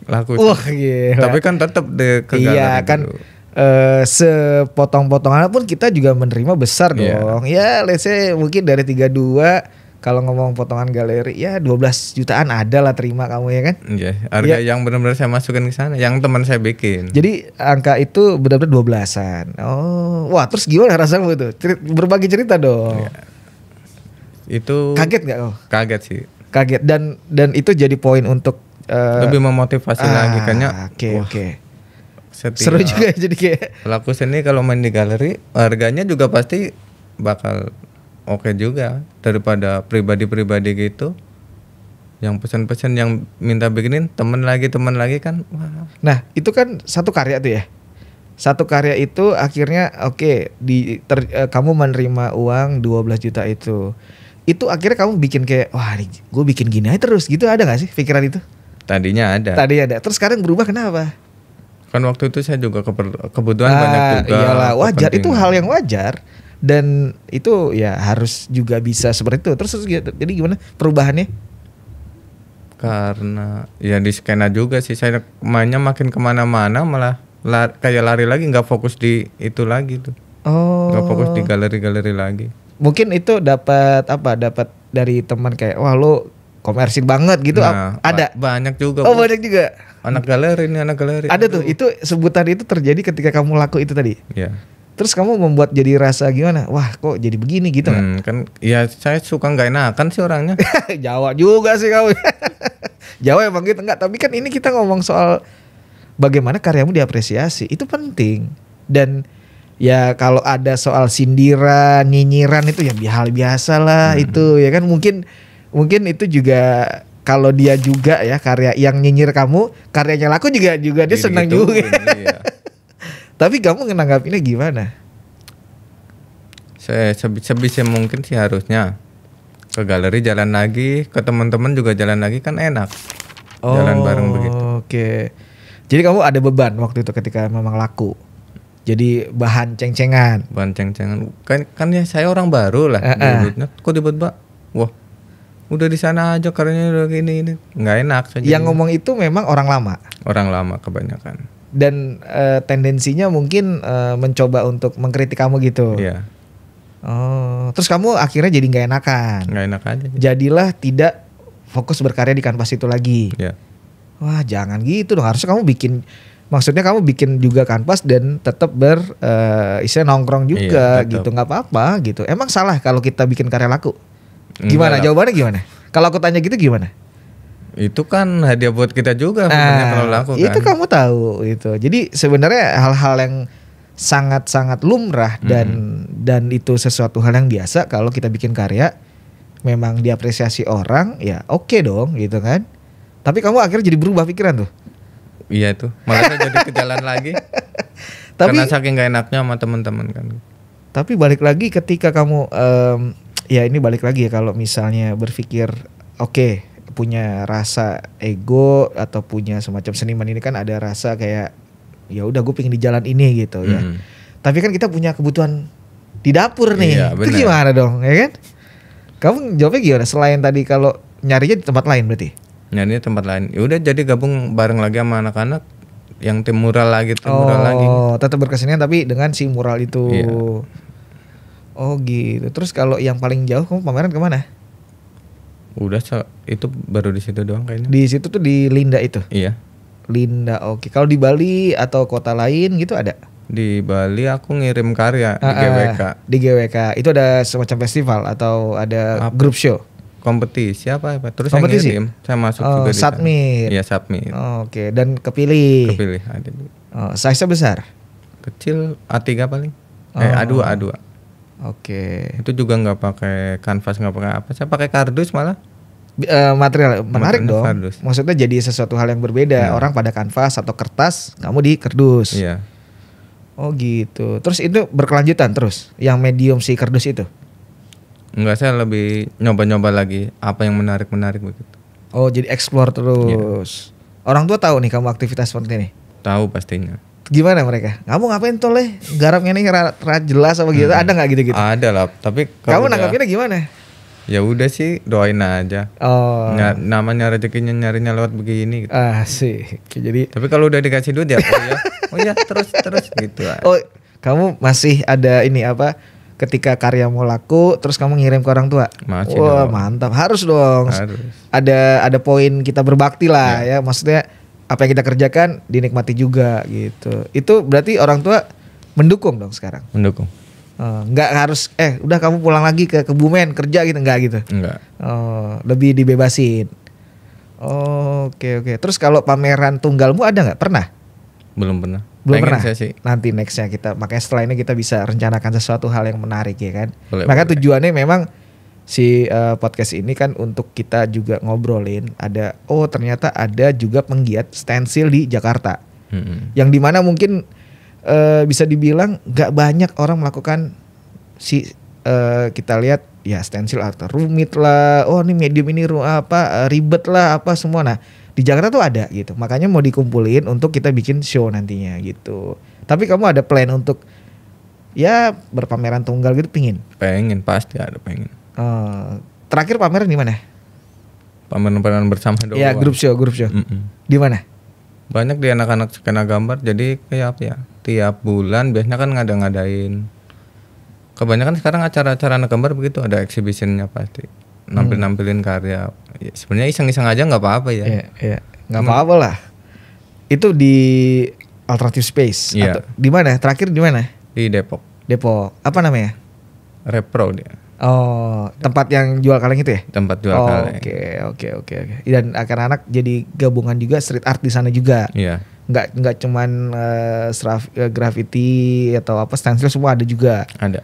Laku. Wah, gila. Tapi kan tetap ke galeri. Iya kan. Sepotong-potongan pun kita juga menerima besar dong. Ya, let's say mungkin dari 32 kalau ngomong potongan galeri ya 12 jutaan ada lah terima kamu ya kan? Iya, harga yang benar-benar saya masukin ke sana, yang teman saya bikin. Jadi angka itu benar-benar 12-an. Oh, wah terus gimana rasanya itu? Berbagi cerita dong. Ya. Itu kaget nggak kau? Kaget sih. Kaget dan itu jadi poin untuk lebih memotivasi lagi kayaknya. Oke. Seru juga jadi kayak pelaku seni kalau main di galeri harganya juga pasti bakal oke juga daripada pribadi-pribadi gitu yang pesan-pesan yang minta bikinin temen lagi kan. Wah. Nah itu kan satu karya tuh ya, satu karya itu akhirnya kamu menerima uang 12 juta itu akhirnya kamu bikin kayak wah gue bikin gini aja terus gitu, ada gak sih pikiran itu? Tadinya ada, terus sekarang berubah kenapa? Kan waktu itu saya juga kebutuhan banyak juga. Iyalah wajar, itu hal yang wajar. Dan itu ya harus juga bisa seperti itu. Terus gitu. Jadi gimana perubahannya? Karena ya di skena juga sih saya mainnya makin kemana-mana malah kayak lari lagi, nggak fokus di itu lagi tuh. Nggak fokus di galeri-galeri lagi. Mungkin itu dapat dari teman kayak wah lo komersil banget gitu. Nah, ada banyak juga. Banyak juga. Anak galeri. Ada tuh. Itu sebutan itu terjadi ketika kamu laku itu tadi. Iya. Terus kamu membuat jadi rasa gimana? Wah kok jadi begini gitu gak? Kan ya saya suka gak enakan sih orangnya. Jawa juga sih kamu. Jawa emang gitu enggak. Tapi kan ini kita ngomong soal bagaimana karyamu diapresiasi. Itu penting. Dan ya kalau ada soal sindiran, nyinyiran itu ya hal biasa lah itu ya kan. Mungkin itu juga kalau dia juga ya karya yang nyinyir kamu, karyanya laku juga dia senang juga. Iya. Tapi kamu menanggapinya gimana? Saya sebisa mungkin sih harusnya ke galeri jalan lagi, ke teman-teman juga jalan lagi kan enak. Jalan bareng begitu. Oke. Jadi kamu ada beban waktu itu ketika memang laku. Jadi bahan ceng-cengan. Kan ya saya orang baru lah. Kok tiba-tiba wah udah di sana aja karyanya udah gini nggak enak saja. Yang ngomong itu memang orang lama. Orang lama kebanyakan. Dan tendensinya mungkin mencoba untuk mengkritik kamu gitu. Iya. Terus kamu akhirnya jadi nggak enakan. Nggak enak aja. Jadilah tidak fokus berkarya di kanvas itu lagi. Iya. Wah jangan gitu dong. Harusnya kamu kamu bikin juga kanvas dan tetap istilah nongkrong juga gitu. Nggak apa-apa gitu. Emang salah kalau kita bikin karya laku? Gimana? Jawabannya gimana? Kalau aku tanya gitu gimana? Itu kan hadiah buat kita juga kalau laku kan. Itu kamu tahu itu. Jadi sebenarnya hal-hal yang sangat-sangat lumrah dan itu sesuatu hal yang biasa kalau kita bikin karya memang diapresiasi orang ya oke dong gitu kan. Tapi kamu akhirnya jadi berubah pikiran tuh. Iya itu. Malah saya jadi ke jalan lagi. Karena saking gak enaknya sama teman-teman kan. Tapi balik lagi ketika kamu ya ini balik lagi ya kalau misalnya berpikir oke, punya rasa ego atau punya semacam seniman ini kan ada rasa kayak ya udah gue pengen di jalan ini gitu ya. Tapi kan kita punya kebutuhan di dapur nih. Iya, itu gimana dong ya kan? Kamu jawabnya gimana selain tadi kalau nyarinya di tempat lain berarti? Nyarinya tempat lain. Ya udah jadi gabung bareng lagi sama anak-anak yang tim mural lagi. Tetap berkesenian tapi dengan si mural itu. Iya. Oh gitu. Terus kalau yang paling jauh kamu pameran kemana? Udah itu baru di situ doang kayaknya. Di situ tuh di Linda itu. Iya. Linda, oke. Kalau di Bali atau kota lain gitu ada? Di Bali aku ngirim karya di GWK. Di GWK itu ada semacam festival atau ada grup show? Kompetisi apa? Terus kompetisi? Saya ngirim, saya masuk juga di sana. Submit. Iya submit. Oke. Dan kepilih. Ada. Size-nya besar? Kecil A3 paling. A2. Oke. Itu juga nggak pakai kanvas, nggak pakai apa. Saya pakai kardus malah. Material menarik dong. Kardus. Maksudnya jadi sesuatu hal yang berbeda. Orang pada kanvas atau kertas, kamu di kardus. Iya. Oh gitu. Terus itu berkelanjutan terus yang medium si kardus itu. Enggak, saya lebih nyoba-nyoba lagi apa yang menarik begitu. Oh, jadi explore terus. Orang tua tahu nih kamu aktivitas seperti ini? Tahu pastinya. Gimana mereka? Kamu ngapain toleh? Garapnya nih jelas apa gitu? Ada nggak gitu-gitu? Ada lah, tapi kamu nanggapinnya gimana? Ya udah sih, doain aja. Oh. Namanya rezekinya nyarinya lewat begini gitu. Sih. Jadi tapi kalau udah dikasih duit ya oh ya terus gitu. Oh, kamu masih ada ini apa? Ketika karyamu laku terus kamu ngirim ke orang tua? Masih wah, dong. Mantap. Harus dong. Harus. Ada poin kita berbakti lah ya. Maksudnya apa yang kita kerjakan dinikmati juga gitu. Itu berarti orang tua mendukung dong sekarang. Mendukung. Nggak harus udah kamu pulang lagi ke Kebumen kerja gitu, enggak gitu. Enggak. Lebih dibebasin. Oke. Terus kalau pameran tunggalmu ada nggak? Pernah? Belum pernah. Belum pernah. Saya sih. Nanti nextnya kita, makanya setelah ini kita bisa rencanakan sesuatu hal yang menarik ya kan. Boleh. Tujuannya memang si podcast ini kan untuk kita juga ngobrolin. Ternyata ada juga penggiat stensil di Jakarta. Yang dimana mungkin bisa dibilang gak banyak orang melakukan kita lihat ya stensil atau rumit lah, ini medium ini ribet lah apa semua. Nah di Jakarta tuh ada gitu, makanya mau dikumpulin untuk kita bikin show nantinya gitu. Tapi kamu ada plan untuk ya berpameran tunggal gitu? Pengen pasti ada pengen. Terakhir pameran di mana? Pameran bersama doang. Ya grup show. Di mana? Banyak di anak-anak skena gambar. Jadi kayak apa ya? Tiap bulan biasanya kan ngadain. Kebanyakan sekarang acara-acara anak gambar begitu, ada exhibitionnya pasti. Nampilin karya. Ya, sebenarnya iseng-iseng aja nggak apa-apa ya. Iya. Nggak apa-apa lah. Itu di Alternative Space. Iya. Di mana? Terakhir di mana? Di Depok. Apa namanya? Repro dia. Tempat yang jual kaleng itu ya? Tempat jual kaleng. Oke. Dan anak-anak jadi gabungan juga street art di sana juga. Iya. Nggak cuman graffiti atau apa, stencil semua ada juga. Ada.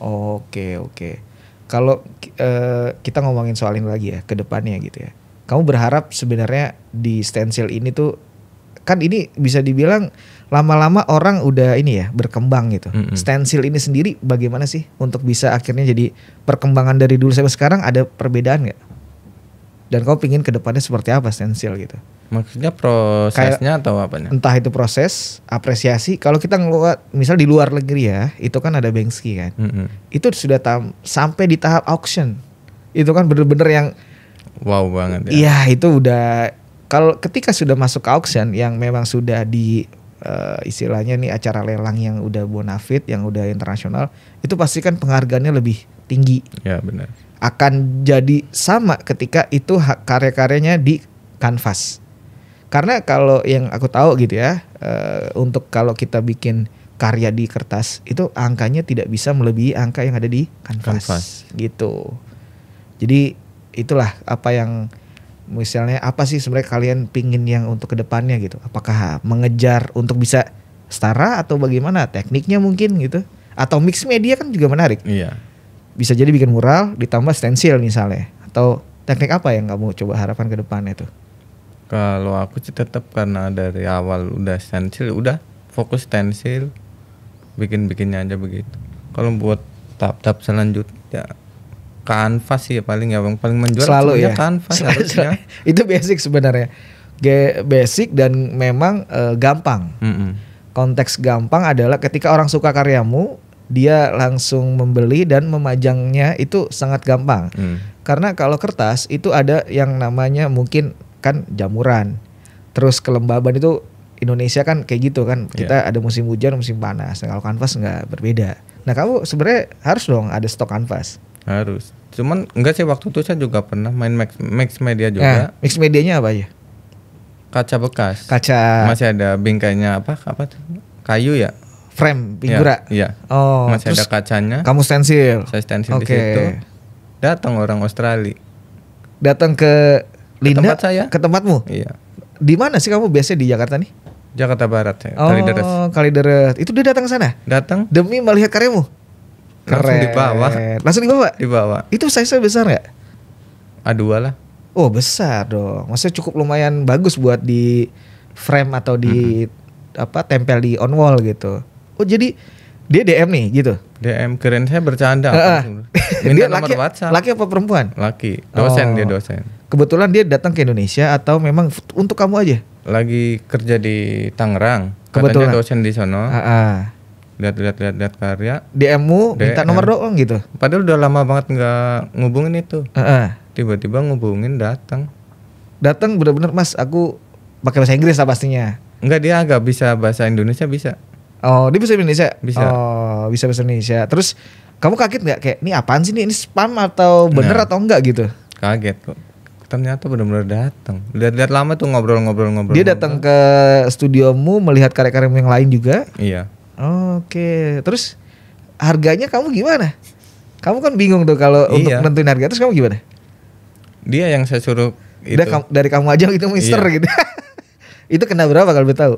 Oke. Kalau kita ngomongin soal ini lagi ya ke depannya gitu ya. Kamu berharap sebenarnya di stencil ini tuh kan ini bisa dibilang lama-lama orang udah ini ya berkembang gitu. Stencil ini sendiri bagaimana sih untuk bisa akhirnya jadi perkembangan dari dulu sampai sekarang, ada perbedaan nggak? Dan kau pingin ke depannya seperti apa stencil gitu? Maksudnya prosesnya atau apanya? Entah itu proses, apresiasi. Kalau kita ngeliat misal di luar negeri ya, itu kan ada Banksy kan. Itu sudah sampai di tahap auction. Itu kan bener-bener yang wow banget ya. Iya, itu udah kalau ketika sudah masuk ke auction yang memang sudah di istilahnya nih acara lelang yang udah bonafide, yang udah internasional, itu pasti kan penghargaannya lebih tinggi. Ya benar. Akan jadi sama ketika itu karya-karyanya di kanvas. Karena kalau yang aku tahu gitu ya, untuk kalau kita bikin karya di kertas itu angkanya tidak bisa melebihi angka yang ada di kanvas. Gitu. Jadi itulah apa yang misalnya apa sih sebenarnya kalian pingin yang untuk kedepannya gitu? Apakah mengejar untuk bisa setara atau bagaimana tekniknya mungkin gitu? Atau mix media kan juga menarik. Iya. Bisa jadi bikin mural ditambah stensil misalnya. Atau teknik apa yang kamu coba harapkan ke depannya tuh? Kalau aku sih tetap karena dari awal udah stensil, udah fokus stensil, bikinnya aja begitu. Kalau buat tahap selanjutnya kanvas sih ya paling menjual selalu ya kanvas harusnya. Itu basic sebenarnya. Basic dan memang gampang. Konteks gampang adalah ketika orang suka karyamu, dia langsung membeli dan memajangnya itu sangat gampang. Karena kalau kertas itu ada yang namanya mungkin kan jamuran. Terus kelembaban itu Indonesia kan kayak gitu kan. Kita ada musim hujan, musim panas. Nah, kalau kanvas nggak berbeda. Nah kamu sebenarnya harus dong ada stok kanvas. Harus. Cuman enggak sih, waktu itu saya juga pernah main mix media juga. Mix medianya apa aja? Kaca bekas. Kaca. Masih ada bingkainya apa tuh? Kayu ya? Frame, figura. Iya. Oh, masih ada kacanya. Kamu stensil. Saya stensil di situ. Datang orang Australia. Datang ke Linda, tempat saya. Ke tempatmu? Iya. Di mana sih kamu biasanya di Jakarta nih? Jakarta Barat saya. Kalideres. Itu dia datang ke sana? Datang. Demi melihat karyamu? Langsung dibawa. Langsung dibawa? Dibawa. Itu size-nya besar nggak? A2 lah. Oh besar dong. Maksudnya cukup lumayan bagus buat di frame atau di tempel di on wall gitu. Oh jadi dia DM nih gitu. DM, keren, saya bercanda. Dia Minta nomor WhatsApp. Laki apa perempuan? Laki. Dosen, dia dosen. Kebetulan dia datang ke Indonesia atau memang untuk kamu aja? Lagi kerja di Tangerang. Kebetulan. Katanya dosen di sono. Lihat karya. DM-mu minta nomor doang gitu. Padahal udah lama banget nggak ngubungin itu. Tiba-tiba ngubungin, datang. Datang bener-bener, Mas, aku pakai bahasa Inggris lah pastinya. Enggak, dia agak bisa bahasa Indonesia bisa. Oh, dia bisa Indonesia? Bisa. Oh, bisa bahasa Indonesia. Terus kamu kaget nggak kayak ini apaan sih nih? Ini spam atau bener atau enggak gitu? Kaget kok. Ternyata benar-benar datang. Lihat-lihat lama tuh ngobrol-ngobrol. Dia datang ke studiomu melihat karya-karya yang lain juga? Iya. Oke. Terus harganya kamu gimana? Kamu kan bingung tuh kalau untuk nentuin harga. Terus kamu gimana? Dia yang saya suruh itu. Dari kamu aja gitu Mister gitu. Itu kena berapa kalau boleh tahu?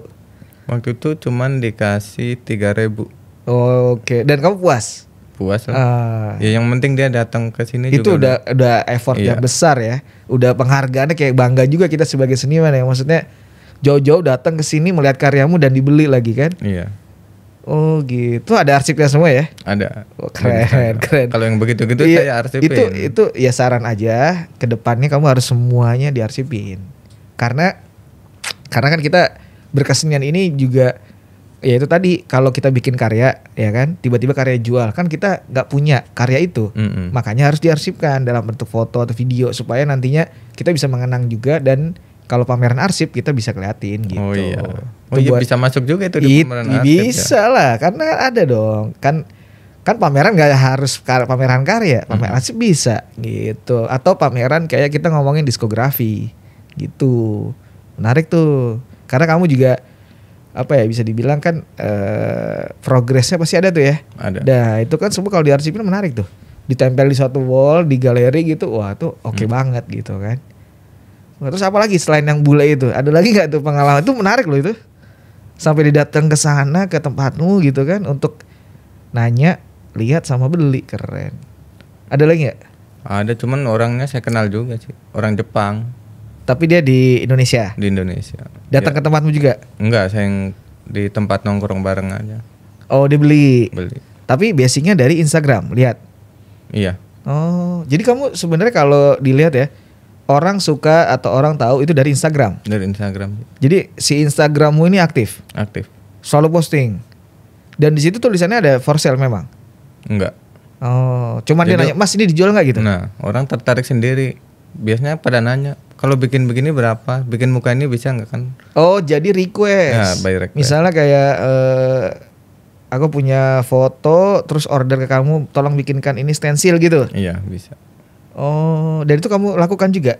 Waktu itu cuman dikasih 3.000. Oke. Dan kamu puas? Puas lah. Ya yang penting dia datang ke sini itu juga. Itu udah effort yang besar ya. Udah penghargaannya kayak bangga juga kita sebagai seniman ya. Maksudnya jauh-jauh datang ke sini melihat karyamu dan dibeli lagi kan? Iya. Oh gitu. Ada arsipnya semua ya? Ada. Oh, keren. Kalau yang begitu-gitu saya arsipin. Itu ya saran aja. Kedepannya kamu harus semuanya diarsipin. Karena kan kita berkesenian ini juga ya itu tadi, kalau kita bikin karya ya kan, tiba-tiba karya jual kan kita nggak punya karya itu. Makanya harus diarsipkan dalam bentuk foto atau video supaya nantinya kita bisa mengenang juga, dan kalau pameran arsip kita bisa keliatin gitu. Oh iya. Bisa masuk juga itu di pameran arsip. Bisa lah, karena ada dong kan pameran nggak harus pameran karya, pameran arsip bisa gitu, atau pameran kayak kita ngomongin diskografi gitu. Menarik tuh. Karena kamu juga bisa dibilang kan progresnya pasti ada tuh ya. Ada. Nah itu kan semua kalau diarsipin menarik tuh. Ditempel di suatu wall, di galeri gitu, wah tuh oke banget gitu kan. Nah, terus apa lagi selain yang bule itu? Ada lagi nggak tuh pengalaman? Itu menarik loh itu. Sampai didatang ke sana, ke tempatmu gitu kan, untuk nanya, lihat sama beli, keren. Ada lagi nggak? Ada, cuman orangnya saya kenal juga sih, orang Jepang. Tapi dia di Indonesia? Di Indonesia. Datang ke tempatmu juga? Enggak, saya yang di tempat nongkrong bareng aja. Oh, dibeli. Beli. Tapi basicnya dari Instagram, lihat. Iya. Oh, jadi kamu sebenarnya kalau dilihat ya, orang suka atau orang tahu itu dari Instagram. Dari Instagram. Jadi si Instagrammu ini aktif? Aktif. Selalu posting. Dan di situ tulisannya ada for sale memang? Enggak. Oh, cuman dia nanya, Mas ini dijual nggak gitu? Nah, orang tertarik sendiri. Biasanya pada nanya, kalau bikin begini berapa? Bikin muka ini bisa nggak kan? Oh, jadi request. Ya, by request. Misalnya kayak aku punya foto, terus order ke kamu, tolong bikinkan ini stensil gitu. Iya, bisa. Oh, dan itu kamu lakukan juga?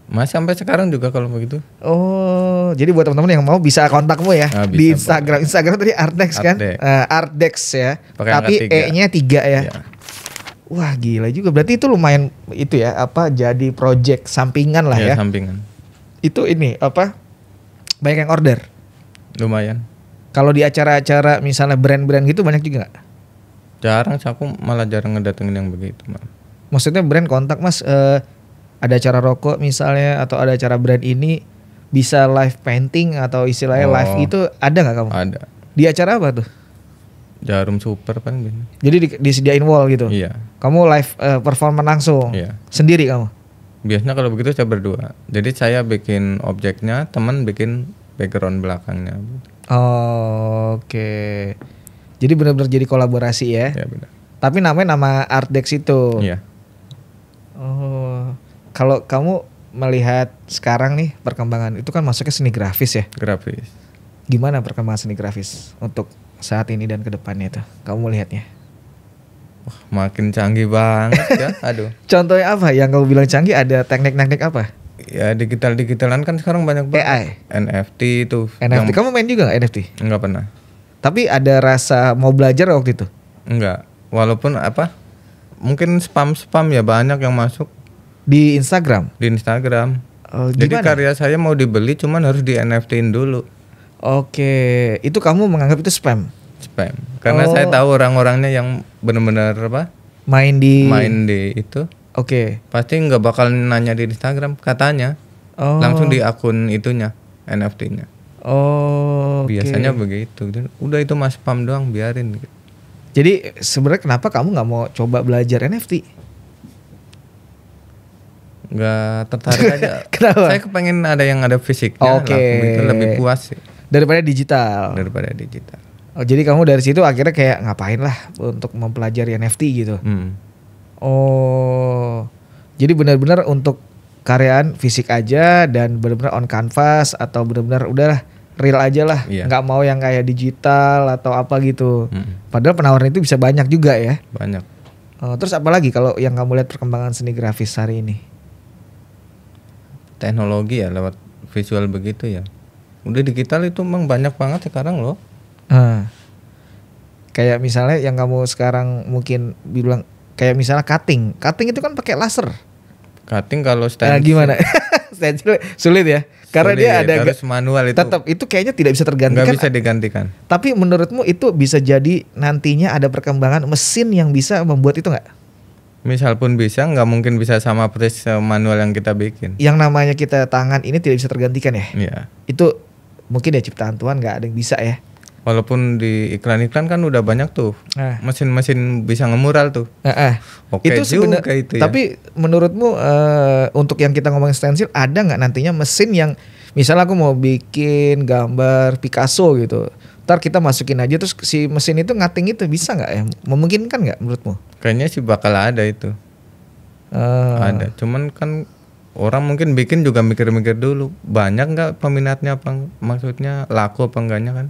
Masih sampai sekarang juga kalau begitu. Oh, jadi buat teman-teman yang mau bisa kontakmu ya di Instagram. Boleh. Instagram tadi Artdex kan? Artdex ya. Pake tapi E-nya 3 ya. Iya. Wah gila juga, berarti itu lumayan itu ya, jadi project sampingan lah ya. Sampingan. Itu ini banyak yang order? Lumayan. Kalau di acara-acara misalnya brand-brand gitu banyak juga gak? Jarang, aku malah jarang ngedatengin yang begitu. Maksudnya brand kontak, Mas, ada acara rokok misalnya, atau ada acara brand ini bisa live painting atau istilahnya live itu, ada gak kamu? Ada. Di acara apa tuh? Jarum Super kan gini. Jadi disediain wall gitu? Iya. Kamu live performance langsung? Iya. Sendiri kamu? Biasanya kalau begitu saya berdua. Jadi saya bikin objeknya, teman bikin background belakangnya. Oh, oke. Jadi benar-benar jadi kolaborasi ya? Iya benar. Tapi namanya nama Artdex itu? Iya. Oh, kalau kamu melihat sekarang nih perkembangan, itu kan masuknya seni grafis ya? Grafis. Gimana perkembangan seni grafis untuk saat ini dan kedepannya itu? Kamu melihatnya? Wah, makin canggih banget ya. Aduh. Contohnya apa yang kamu bilang canggih? Ada teknik-teknik apa? Ya digitalan kan sekarang banyak banget. AI? NFT itu. NFT. Kamu main juga gak NFT? Enggak pernah. Tapi ada rasa mau belajar waktu itu? Enggak. Walaupun mungkin spam ya banyak yang masuk. Di Instagram? Di Instagram. Oh, jadi karya saya mau dibeli cuman harus di NFT-in dulu. Oke, itu kamu menganggap itu spam? Spam. Karena saya tahu orang-orangnya yang benar-benar main di itu. Oke. Pasti nggak bakal nanya di Instagram katanya. Oh. Langsung di akun itunya, NFT-nya. Oh. Biasanya begitu. Udah itu mas spam doang, biarin. Jadi sebenarnya kenapa kamu nggak mau coba belajar NFT? Nggak tertarik aja. Kenapa? Saya kepengen ada yang ada fisiknya. Oke. Itu lebih puas sih. Daripada digital. Oh, jadi kamu dari situ akhirnya kayak ngapain lah untuk mempelajari NFT gitu. Oh. Jadi benar-benar untuk karyaan fisik aja dan benar-benar on canvas atau benar-benar udahlah real aja lah. Nggak mau yang kayak digital atau apa gitu. Padahal penawaran itu bisa banyak juga ya. Banyak. Terus apa lagi kalau yang kamu lihat perkembangan seni grafis hari ini? Teknologi ya, lewat visual begitu ya. Udah digital itu emang banyak banget sekarang loh. Kayak misalnya yang kamu sekarang mungkin bilang kayak misalnya cutting itu kan pakai laser. Cutting kalau stencil gimana? Stencil sulit ya, karena sulit, dia ada harus manual itu. Tetap itu kayaknya tidak bisa tergantikan. Nggak bisa digantikan. Tapi menurutmu itu bisa jadi nantinya ada perkembangan mesin yang bisa membuat itu nggak? Misal pun bisa, nggak mungkin bisa sama persis manual yang kita bikin. Yang namanya kita tangan ini tidak bisa tergantikan ya? Iya. Itu mungkin ya ciptaan Tuhan, nggak ada yang bisa ya. Walaupun di iklan-iklan kan udah banyak tuh mesin-mesin bisa ngemural tuh. Oke itu juga itu ya. Tapi menurutmu untuk yang kita ngomongin stencil ada nggak nantinya mesin yang misalnya aku mau bikin gambar Picasso gitu, ntar kita masukin aja terus si mesin itu ngating itu bisa nggak ya? Memungkinkan nggak menurutmu? Kayaknya sih bakal ada itu. Ada. Cuman kan orang mungkin bikin juga mikir-mikir dulu banyak nggak peminatnya apa maksudnya laku apa enggaknya kan.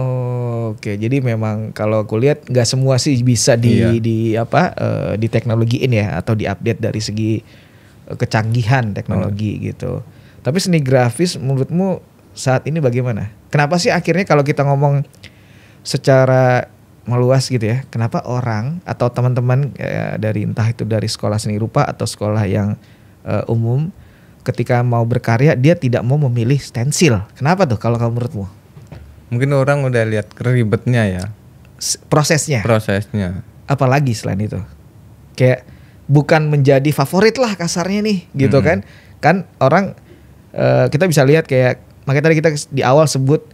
Oke, jadi memang kalau aku lihat nggak semua sih bisa di teknologiin ya atau diupdate dari segi kecanggihan teknologi gitu. Tapi seni grafis menurutmu saat ini bagaimana? Kenapa sih akhirnya kalau kita ngomong secara meluas gitu ya, kenapa orang atau teman-teman dari entah itu dari sekolah seni rupa atau sekolah yang umum ketika mau berkarya dia tidak mau memilih stensil? Kenapa tuh kalau menurutmu? Mungkin orang udah lihat ribetnya ya. Prosesnya. Apalagi selain itu. Kayak bukan menjadi favorit lah kasarnya nih gitu kan. Kan orang kita bisa lihat kayak makanya tadi kita di awal sebut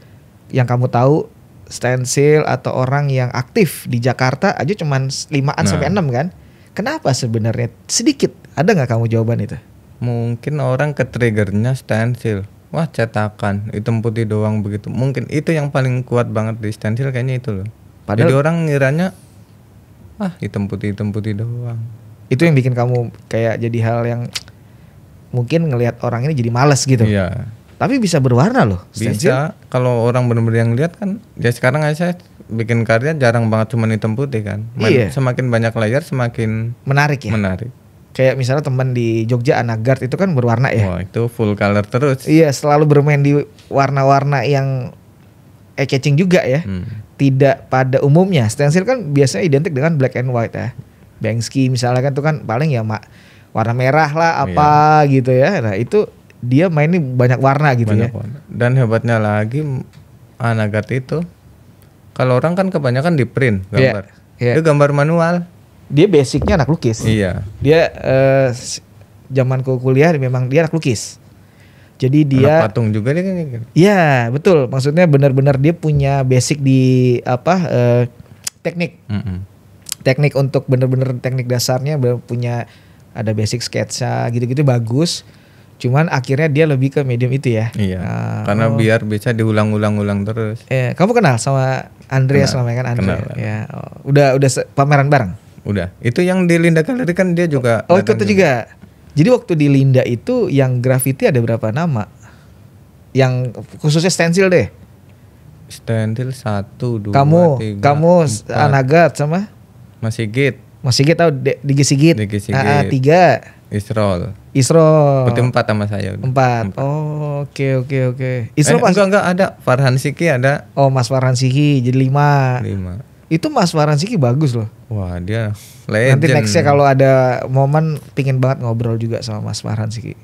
yang kamu tahu stensil atau orang yang aktif di Jakarta aja cuman 5-an sampai 6 kan. Kenapa sebenarnya? Sedikit. Ada nggak kamu jawaban itu? Mungkin orang ke-triggernya stensil. Wah cetakan hitam putih doang begitu. Mungkin itu yang paling kuat banget di stensil kayaknya itu loh. Padahal, jadi orang ngiranya hitam putih doang. Itu yang bikin kamu kayak jadi hal yang mungkin ngelihat orang ini jadi males gitu. Iya. Tapi bisa berwarna loh stensil. Bisa. Kalau orang benar-benar yang lihat kan. Ya sekarang aja saya bikin karya jarang banget cuma hitam putih kan. Semakin banyak layar semakin menarik ya. Kayak misalnya teman di Jogja Anagard itu kan berwarna ya. Wah itu full color terus. Iya selalu bermain di warna-warna yang eye-catching juga ya. Tidak pada umumnya. Stensil kan biasanya identik dengan black and white ya. Banksy misalnya kan itu kan paling ya warna merah lah apa gitu ya. Nah itu dia mainnya banyak warna gitu ya. Warna. Dan hebatnya lagi Anagard itu kalau orang kan kebanyakan di print gambar. Itu gambar manual. Dia basicnya anak lukis. Iya. Dia zamanku kuliah memang dia anak lukis. Jadi dia anak patung juga dia kan. Iya, betul. Maksudnya benar-benar dia punya basic di teknik. Teknik untuk benar-benar teknik dasarnya punya ada basic sketsa gitu-gitu bagus. Cuman akhirnya dia lebih ke medium itu ya. Iya. Karena biar bisa diulang-ulang terus. Kamu kenal sama Andreas namanya kan Andre? Ya. Udah pameran bareng? Udah. Itu yang di Linda Gallery kan dia juga. Oh ikut juga. Jadi waktu di Linda itu yang graffiti ada berapa nama? Yang khususnya stensil deh. Stensil 1, 2, 3, 4. Kamu Anagard sama? Mas Sigit tahu Digi Sigit. 3. Isrol. Berarti 4 sama saya. 4. Oh, oke. Isrol enggak ada. Farhan Siki ada. Oh, Mas Farhan Siki jadi 5. Itu Mas Farhan Siki bagus loh. Wah dia legend. Nanti nextnya kalau ada momen pingin banget ngobrol juga sama Mas Farhan Siki.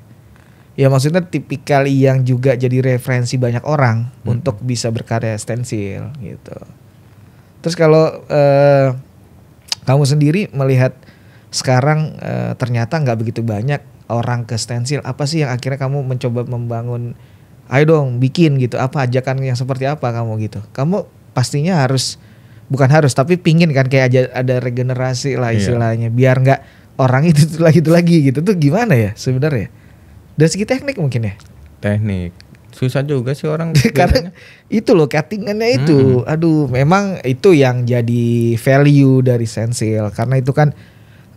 Ya maksudnya tipikal yang juga jadi referensi banyak orang untuk bisa berkarya stensil gitu. Terus kalau kamu sendiri melihat sekarang ternyata nggak begitu banyak orang ke stensil. Apa sih yang akhirnya kamu mencoba membangun, ayo dong bikin gitu, apa ajakan yang seperti apa kamu gitu? Kamu pastinya harus, bukan harus tapi pingin kan kayak ada regenerasi lah istilahnya, biar nggak orang itu lagi gitu tuh gimana ya sebenarnya? Dari segi teknik mungkin ya? Teknik susah juga sih orang karena itu loh cuttingannya itu, aduh memang itu yang jadi value dari stensil karena itu kan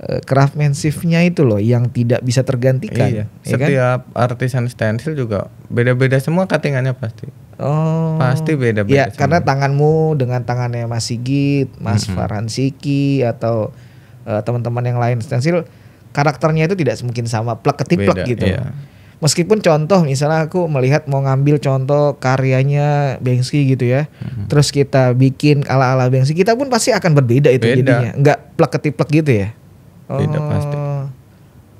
craftsmanship-nya itu loh yang tidak bisa tergantikan. Iya. Ya Setiap kan? artisan stensil juga beda-beda semua cuttingannya pasti. Oh, pasti beda-beda. Ya karena tanganmu dengan tangannya Mas Sigit, Mas Farhan Siki atau teman-teman yang lain stensil, karakternya itu tidak mungkin sama plek ketiplek gitu. Iya. Meskipun contoh misalnya aku melihat mau ngambil contoh karyanya Banksy gitu ya, terus kita bikin ala-ala Banksy, kita pun pasti akan berbeda itu jadinya, nggak plek ketiplek gitu ya. Beda pasti.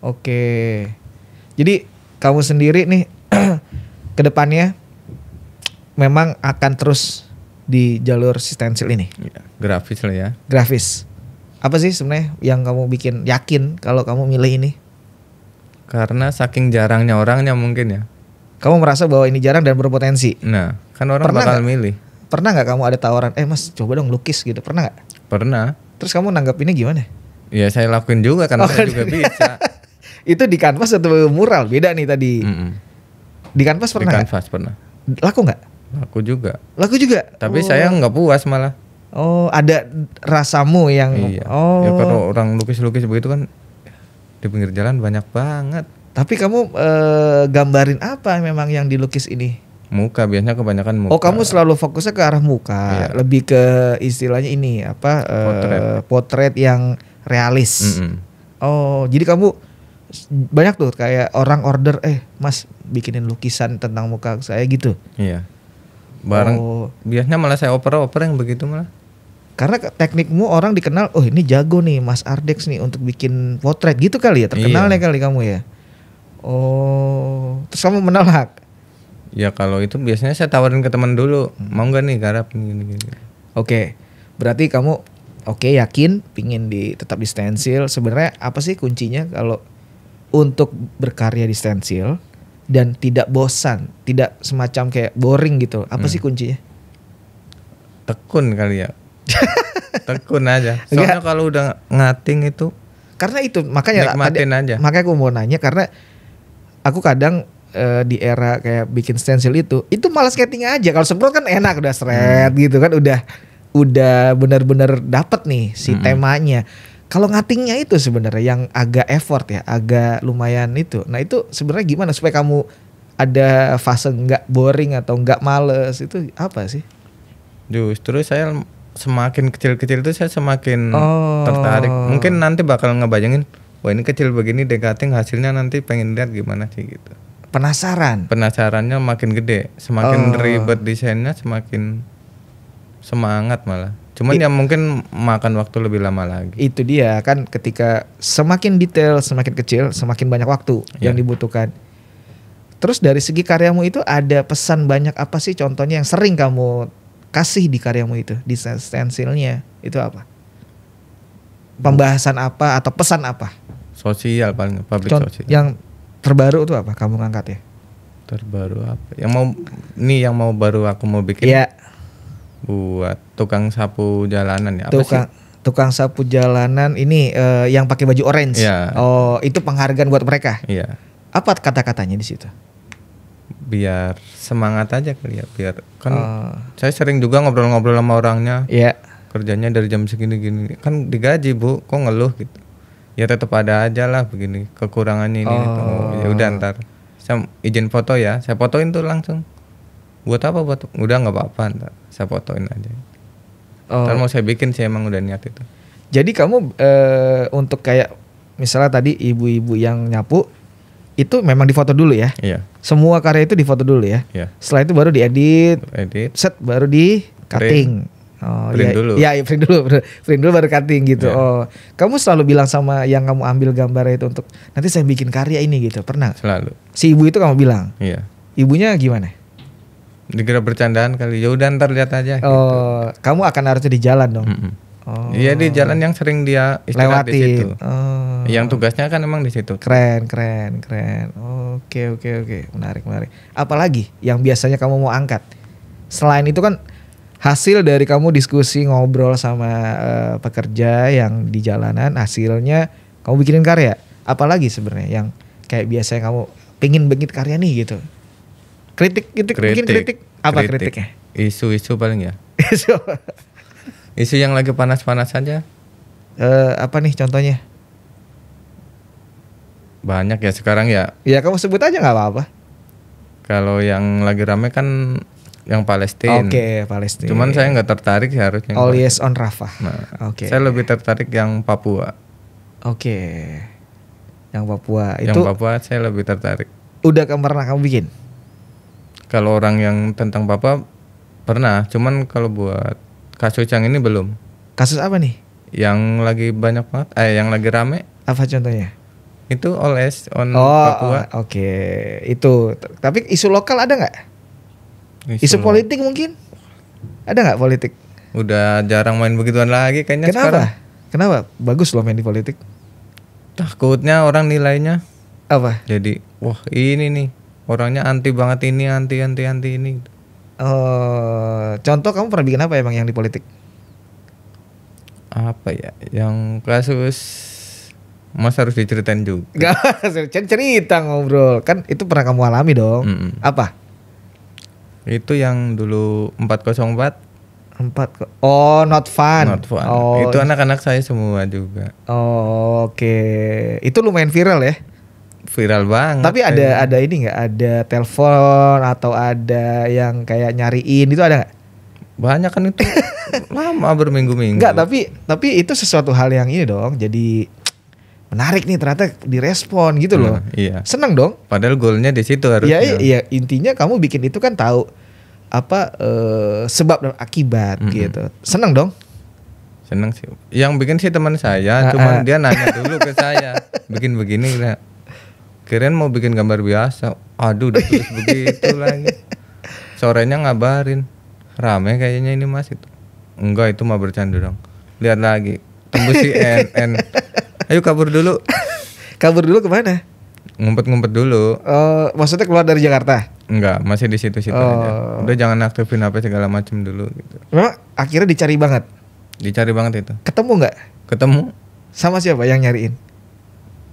Oke. Jadi kamu sendiri nih kedepannya memang akan terus di jalur stensil ini. Ya, grafis lah ya. Grafis. Apa sih sebenarnya yang kamu bikin yakin kalau kamu milih ini? Karena saking jarangnya orangnya mungkin ya. Kamu merasa bahwa ini jarang dan berpotensi. Nah, kan orang bakal milih. Pernah nggak kamu ada tawaran, Mas coba dong lukis gitu, pernah nggak? Pernah. Terus kamu nanggapinnya gimana? Ya saya lakuin juga kan, saya juga bisa. Itu di kanvas atau mural? Beda nih tadi. Di kanvas pernah? Di kanvas pernah. Laku nggak? Laku juga. Laku juga. Tapi saya nggak puas malah. Oh, ada rasamu yang. Iya. Oh. Ya kalau orang lukis-lukis begitu kan di pinggir jalan banyak banget. Tapi kamu gambarin apa memang yang dilukis ini? Muka, biasanya kebanyakan muka. Oh, kamu selalu fokusnya ke arah muka. Iya. Lebih ke istilahnya ini apa? Potret yang realis. Oh, jadi kamu banyak tuh kayak orang order, Mas bikinin lukisan tentang muka saya gitu. Iya. Biasanya malah saya oper-oper yang begitu malah. Karena teknikmu orang dikenal, oh ini jago nih Mas Ardex nih untuk bikin potret gitu kali ya, terkenalnya kali kamu ya. Oh, terus kamu menolak? Ya kalau itu biasanya saya tawarin ke teman dulu, mau nggak nih garap gini. Oke, berarti kamu yakin pingin tetap di stensil. Sebenarnya apa sih kuncinya kalau untuk berkarya di stensil dan tidak bosan, tidak semacam kayak boring gitu? Apa sih kuncinya? Tekun kali ya. Tekun aja. Soalnya kalau udah ngating itu, karena itu makanya nikmatin aja. Makanya aku mau nanya karena aku kadang di era kayak bikin stensil itu malas skating aja. Kalau semprot kan enak udah seret gitu kan, udah benar-benar dapat nih si temanya. Kalau ngatingnya itu sebenarnya yang agak effort ya, agak lumayan itu. Nah itu sebenarnya gimana supaya kamu ada fase nggak boring atau nggak males, itu apa sih? Justru saya semakin kecil-kecil itu saya semakin tertarik. Mungkin nanti bakal ngebayangin, wah ini kecil begini degating hasilnya nanti pengen lihat gimana sih gitu. Penasarannya makin gede, semakin ribet desainnya semakin semangat malah. Cuman ya mungkin makan waktu lebih lama lagi. Itu dia kan, ketika semakin detail, semakin kecil, semakin banyak waktu yang dibutuhkan. Terus dari segi karyamu itu ada pesan banyak apa sih contohnya yang sering kamu kasih di karyamu itu, di stensilnya itu apa? Pembahasan apa atau pesan apa? Sosial paling, public sosial. Yang terbaru itu apa kamu ngangkat ya? Terbaru apa? Yang mau baru aku mau bikin. Iya. Buat tukang sapu jalanan ya. Tukang sapu jalanan ini yang pakai baju orange. Ya. Oh, itu penghargaan buat mereka. Iya. Apa kata-katanya di situ? Biar semangat aja kali ya, biar kan saya sering juga ngobrol-ngobrol sama orangnya. Iya. Kerjanya dari jam segini-gini. Kan digaji, Bu. Kok ngeluh gitu. Ya tetap ada aja lah begini kekurangannya ini gitu. Ya udah ntar saya izin foto ya, saya fotoin tuh langsung. Buat apa? Udah nggak apa-apa, ntar saya fotoin aja. Ntar mau saya bikin sih, emang udah niat itu. Jadi kamu untuk kayak misalnya tadi ibu-ibu yang nyapu itu memang difoto dulu ya? Iya. Semua karya itu difoto dulu ya? Iya. Setelah itu baru diedit, set baru di cutting. Print dulu. Ya, print dulu baru cutting gitu. Yeah. Kamu selalu bilang sama yang kamu ambil gambarnya itu untuk nanti saya bikin karya ini gitu, pernah? Selalu. Si ibu itu kamu bilang? Iya. Ibunya gimana? Dikira bercandaan kali. Ya udah ntar lihat aja. Gitu. Kamu akan harusnya di jalan dong. Iya di jalan yang sering dia istirahat di situ. Yang tugasnya kan emang di situ. Keren. Oke. Menarik. Apalagi yang biasanya kamu mau angkat? Selain itu kan hasil dari kamu diskusi ngobrol sama pekerja yang di jalanan, hasilnya kamu bikinin karya. Apalagi sebenarnya yang kayak biasanya kamu pengen bikin karya nih gitu? Kritik. Mungkin kritik. Apa kritiknya? Isu-isu paling ya. Isu yang lagi panas-panas saja. Apa nih contohnya? Banyak ya sekarang ya. Ya kamu sebut aja nggak apa-apa. Kalau yang lagi rame kan yang Palestina. Oke, Palestina. Cuman saya nggak tertarik sih harusnya. All yes on Rafah. Nah, saya lebih tertarik yang Papua. Oke. Yang Papua itu. Yang Papua saya lebih tertarik. Udah pernah kamu bikin? Kalau orang yang tentang Papua pernah. Cuman kalau buat kasus yang ini belum. Kasus apa nih? Yang lagi banyak banget, yang lagi rame. Apa contohnya? Itu All Eyes on Papua. Oke. Itu. Tapi isu lokal ada nggak? Isu politik mungkin? Ada nggak politik? Udah jarang main begituan lagi kayaknya. Kenapa? Bagus loh main di politik. Takutnya orang nilainya apa? Jadi, wah ini nih orangnya anti banget ini, anti ini. Contoh kamu pernah bikin apa emang yang di politik? Apa ya? Yang kasus Mas harus diceritain juga. Gak, cerita ngobrol. Kan itu pernah kamu alami dong. Apa? Itu yang dulu 404. Not fun. Itu anak-anak saya semua juga. Oke. Itu lumayan viral ya? Viral banget. Tapi ada ini nggak? Ada telepon atau ada yang kayak nyariin itu ada nggak? Banyak kan itu. Lama berminggu-minggu. Enggak, tapi itu sesuatu hal yang ini dong. Jadi menarik nih ternyata direspon gitu loh. Iya. Seneng dong. Padahal goalnya di situ harusnya. Iya, intinya kamu bikin itu kan tahu apa sebab dan akibat gitu. Seneng dong. Seneng sih. Yang bikin sih teman saya, cuman dia nanya dulu ke saya, bikin begini enggak? Kirain mau bikin gambar biasa. Aduh, terus begitu lagi. Sorenya ngabarin. Rame kayaknya ini Mas itu. Enggak, itu mah bercanda dong. Lihat lagi. Tembus CNN. Ayo kabur dulu. Kabur dulu kemana? Ngumpet-ngumpet dulu. Maksudnya keluar dari Jakarta? Enggak, masih di situ-situ aja. Udah jangan aktifin HP segala macam dulu gitu. Memang akhirnya dicari banget? Dicari banget itu. Ketemu nggak? Ketemu. Sama siapa yang nyariin?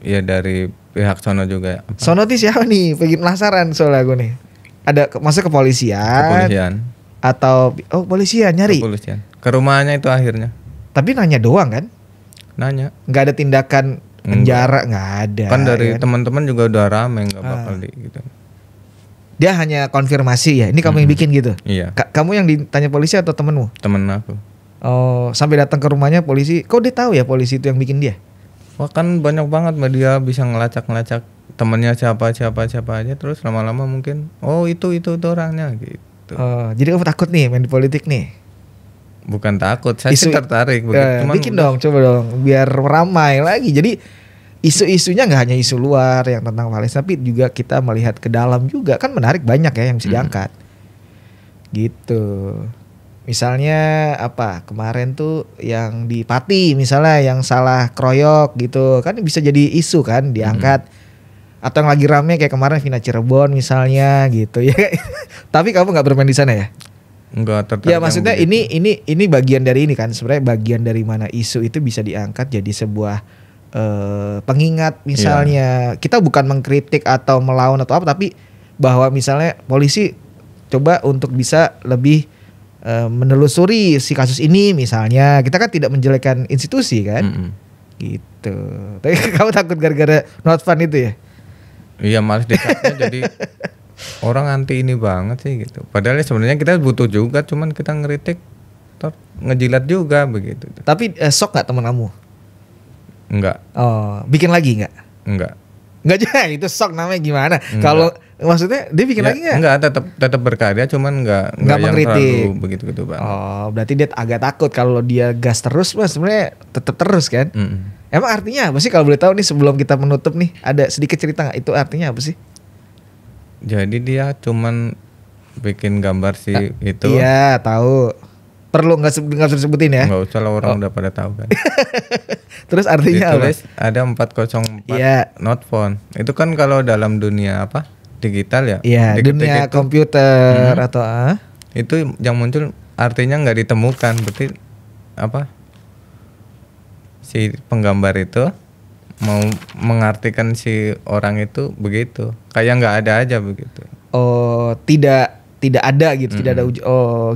Iya dari pihak sono juga. Sono tuh siapa nih? Pengen penasaran soalnya aku nih. Ada masuk kepolisian? Atau polisian nyari? Kepolisian. Ke rumahnya itu akhirnya. Tapi nanya doang kan? Nanya. Nggak ada tindakan penjara, nggak ada. Kan dari teman-teman juga udah rame, nggak bakal gitu. Dia hanya konfirmasi ya. Ini kamu yang bikin gitu? Iya. Kamu yang ditanya polisi atau temenmu? Temen aku. Oh, sampai datang ke rumahnya polisi. Kok dia tahu ya polisi itu yang bikin dia? Wah kan banyak banget media bisa ngelacak temennya siapa aja, terus lama-lama mungkin itu orangnya gitu. Jadi kamu takut nih main di politik nih? Bukan takut, saya sih tertarik. Bikin dong, coba dong, biar ramai lagi. Jadi isu-isunya nggak hanya isu luar yang tentang Palestina, tapi juga kita melihat ke dalam juga kan menarik, banyak ya yang bisa diangkat. Gitu. Misalnya apa kemarin tuh yang di Pati misalnya yang salah kroyok gitu kan bisa jadi isu kan diangkat. Atau yang lagi rame kayak kemarin Vina Cirebon misalnya gitu ya. Tapi kamu nggak bermain di sana ya? Enggak tertarik. Ya maksudnya ini bagian dari ini kan, sebenarnya bagian dari mana isu itu bisa diangkat jadi sebuah pengingat misalnya. Kita bukan mengkritik atau melawan atau apa, tapi bahwa misalnya polisi coba untuk bisa lebih menelusuri si kasus ini misalnya. Kita kan tidak menjelekkan institusi kan. Gitu. Tapi kamu takut gara-gara not fun itu ya? Iya, malas dikatnya jadi orang anti ini banget sih gitu. Padahal sebenarnya kita butuh juga, cuman kita ngeritik ngejilat juga begitu. Tapi sok nggak temen kamu? Enggak. Bikin lagi nggak? Enggak. Enggak aja itu sok namanya gimana? Kalau maksudnya dia bikin lagi nggak? Enggak, tetap berkarya, cuman enggak yang terlalu begitu Bang. Berarti dia agak takut kalau dia gas terus, mas sebenarnya tetap terus kan? Emang artinya apa sih kalau boleh tahu nih sebelum kita menutup nih, ada sedikit cerita nggak? Itu artinya apa sih? Jadi dia cuman bikin gambar sih itu. Iya tahu. Perlu nggak usah disebutin ya? Nggak usah lah, orang udah pada tahu kan. Terus artinya ditulis apa? ada 404 Iya. not found. Itu kan kalau dalam dunia apa? Digital ya? Iya, dunia komputer atau itu yang muncul artinya nggak ditemukan. Berarti apa? Si penggambar itu mau mengartikan si orang itu begitu. Kayak nggak ada aja begitu. Oh, tidak ada gitu, tidak ada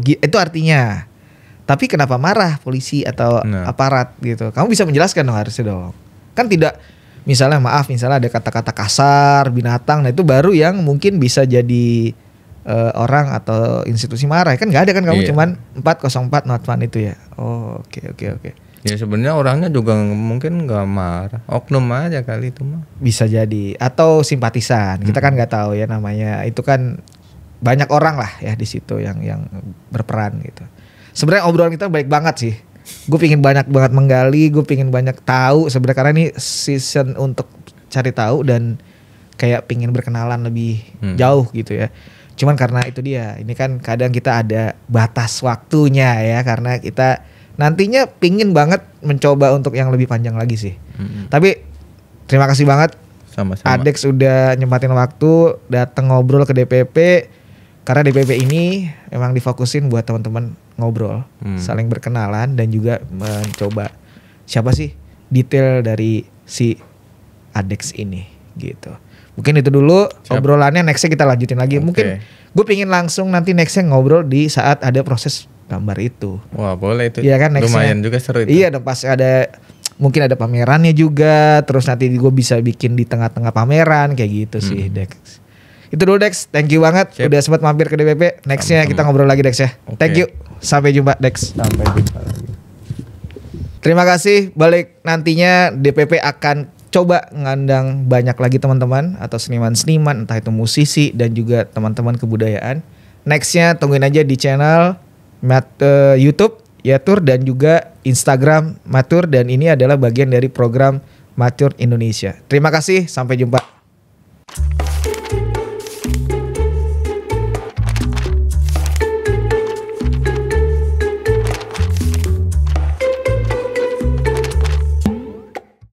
itu artinya. Tapi kenapa marah polisi atau aparat gitu? Kamu bisa menjelaskan dong harusnya dong. Kan tidak, misalnya misalnya ada kata-kata kasar, binatang, nah itu baru yang mungkin bisa jadi orang atau institusi marah. Kan nggak ada kan, kamu cuman 404 not found itu ya. Oh, oke. Ya sebenarnya orangnya juga mungkin nggak marah, oknum aja kali itu mah. Bisa jadi, atau simpatisan. Kita kan nggak tahu ya namanya. Itu kan banyak orang lah ya di situ yang berperan gitu. Sebenarnya obrolan kita baik banget sih. Gue pingin banyak banget menggali, gue pingin banyak tahu sebenarnya, karena ini season untuk cari tahu dan kayak pingin berkenalan lebih jauh gitu ya. Cuman karena itu dia, ini kan kadang kita ada batas waktunya ya, karena kita nantinya pingin banget mencoba untuk yang lebih panjang lagi sih. Tapi terima kasih banget. Sama-sama. Adex udah nyempatin waktu datang ngobrol ke DPP. Karena DPP ini emang difokusin buat teman-teman ngobrol, saling berkenalan dan juga mencoba siapa sih detail dari si Adex ini gitu. Mungkin itu dulu obrolannya, nextnya kita lanjutin lagi. Mungkin gue pingin langsung nanti nextnya ngobrol di saat ada proses gambar itu. Wah boleh itu. Iya kan, lumayan juga seru itu. Iya dong, pas ada mungkin ada pamerannya juga. Terus nanti gue bisa bikin di tengah-tengah pameran kayak gitu sih Dex. Itu dulu Dex, thank you banget. Udah sempat mampir ke DPP. Nextnya kita ngobrol lagi Dex ya. Thank you, sampai jumpa Dex. Sampai jumpa lagi. Terima kasih. Balik nantinya DPP akan coba ngandang banyak lagi teman-teman atau seniman-seniman, entah itu musisi dan juga teman-teman kebudayaan. Nextnya tungguin aja di channel YouTube Yatur dan juga Instagram Matur, dan ini adalah bagian dari program Matur Indonesia. Terima kasih, sampai jumpa.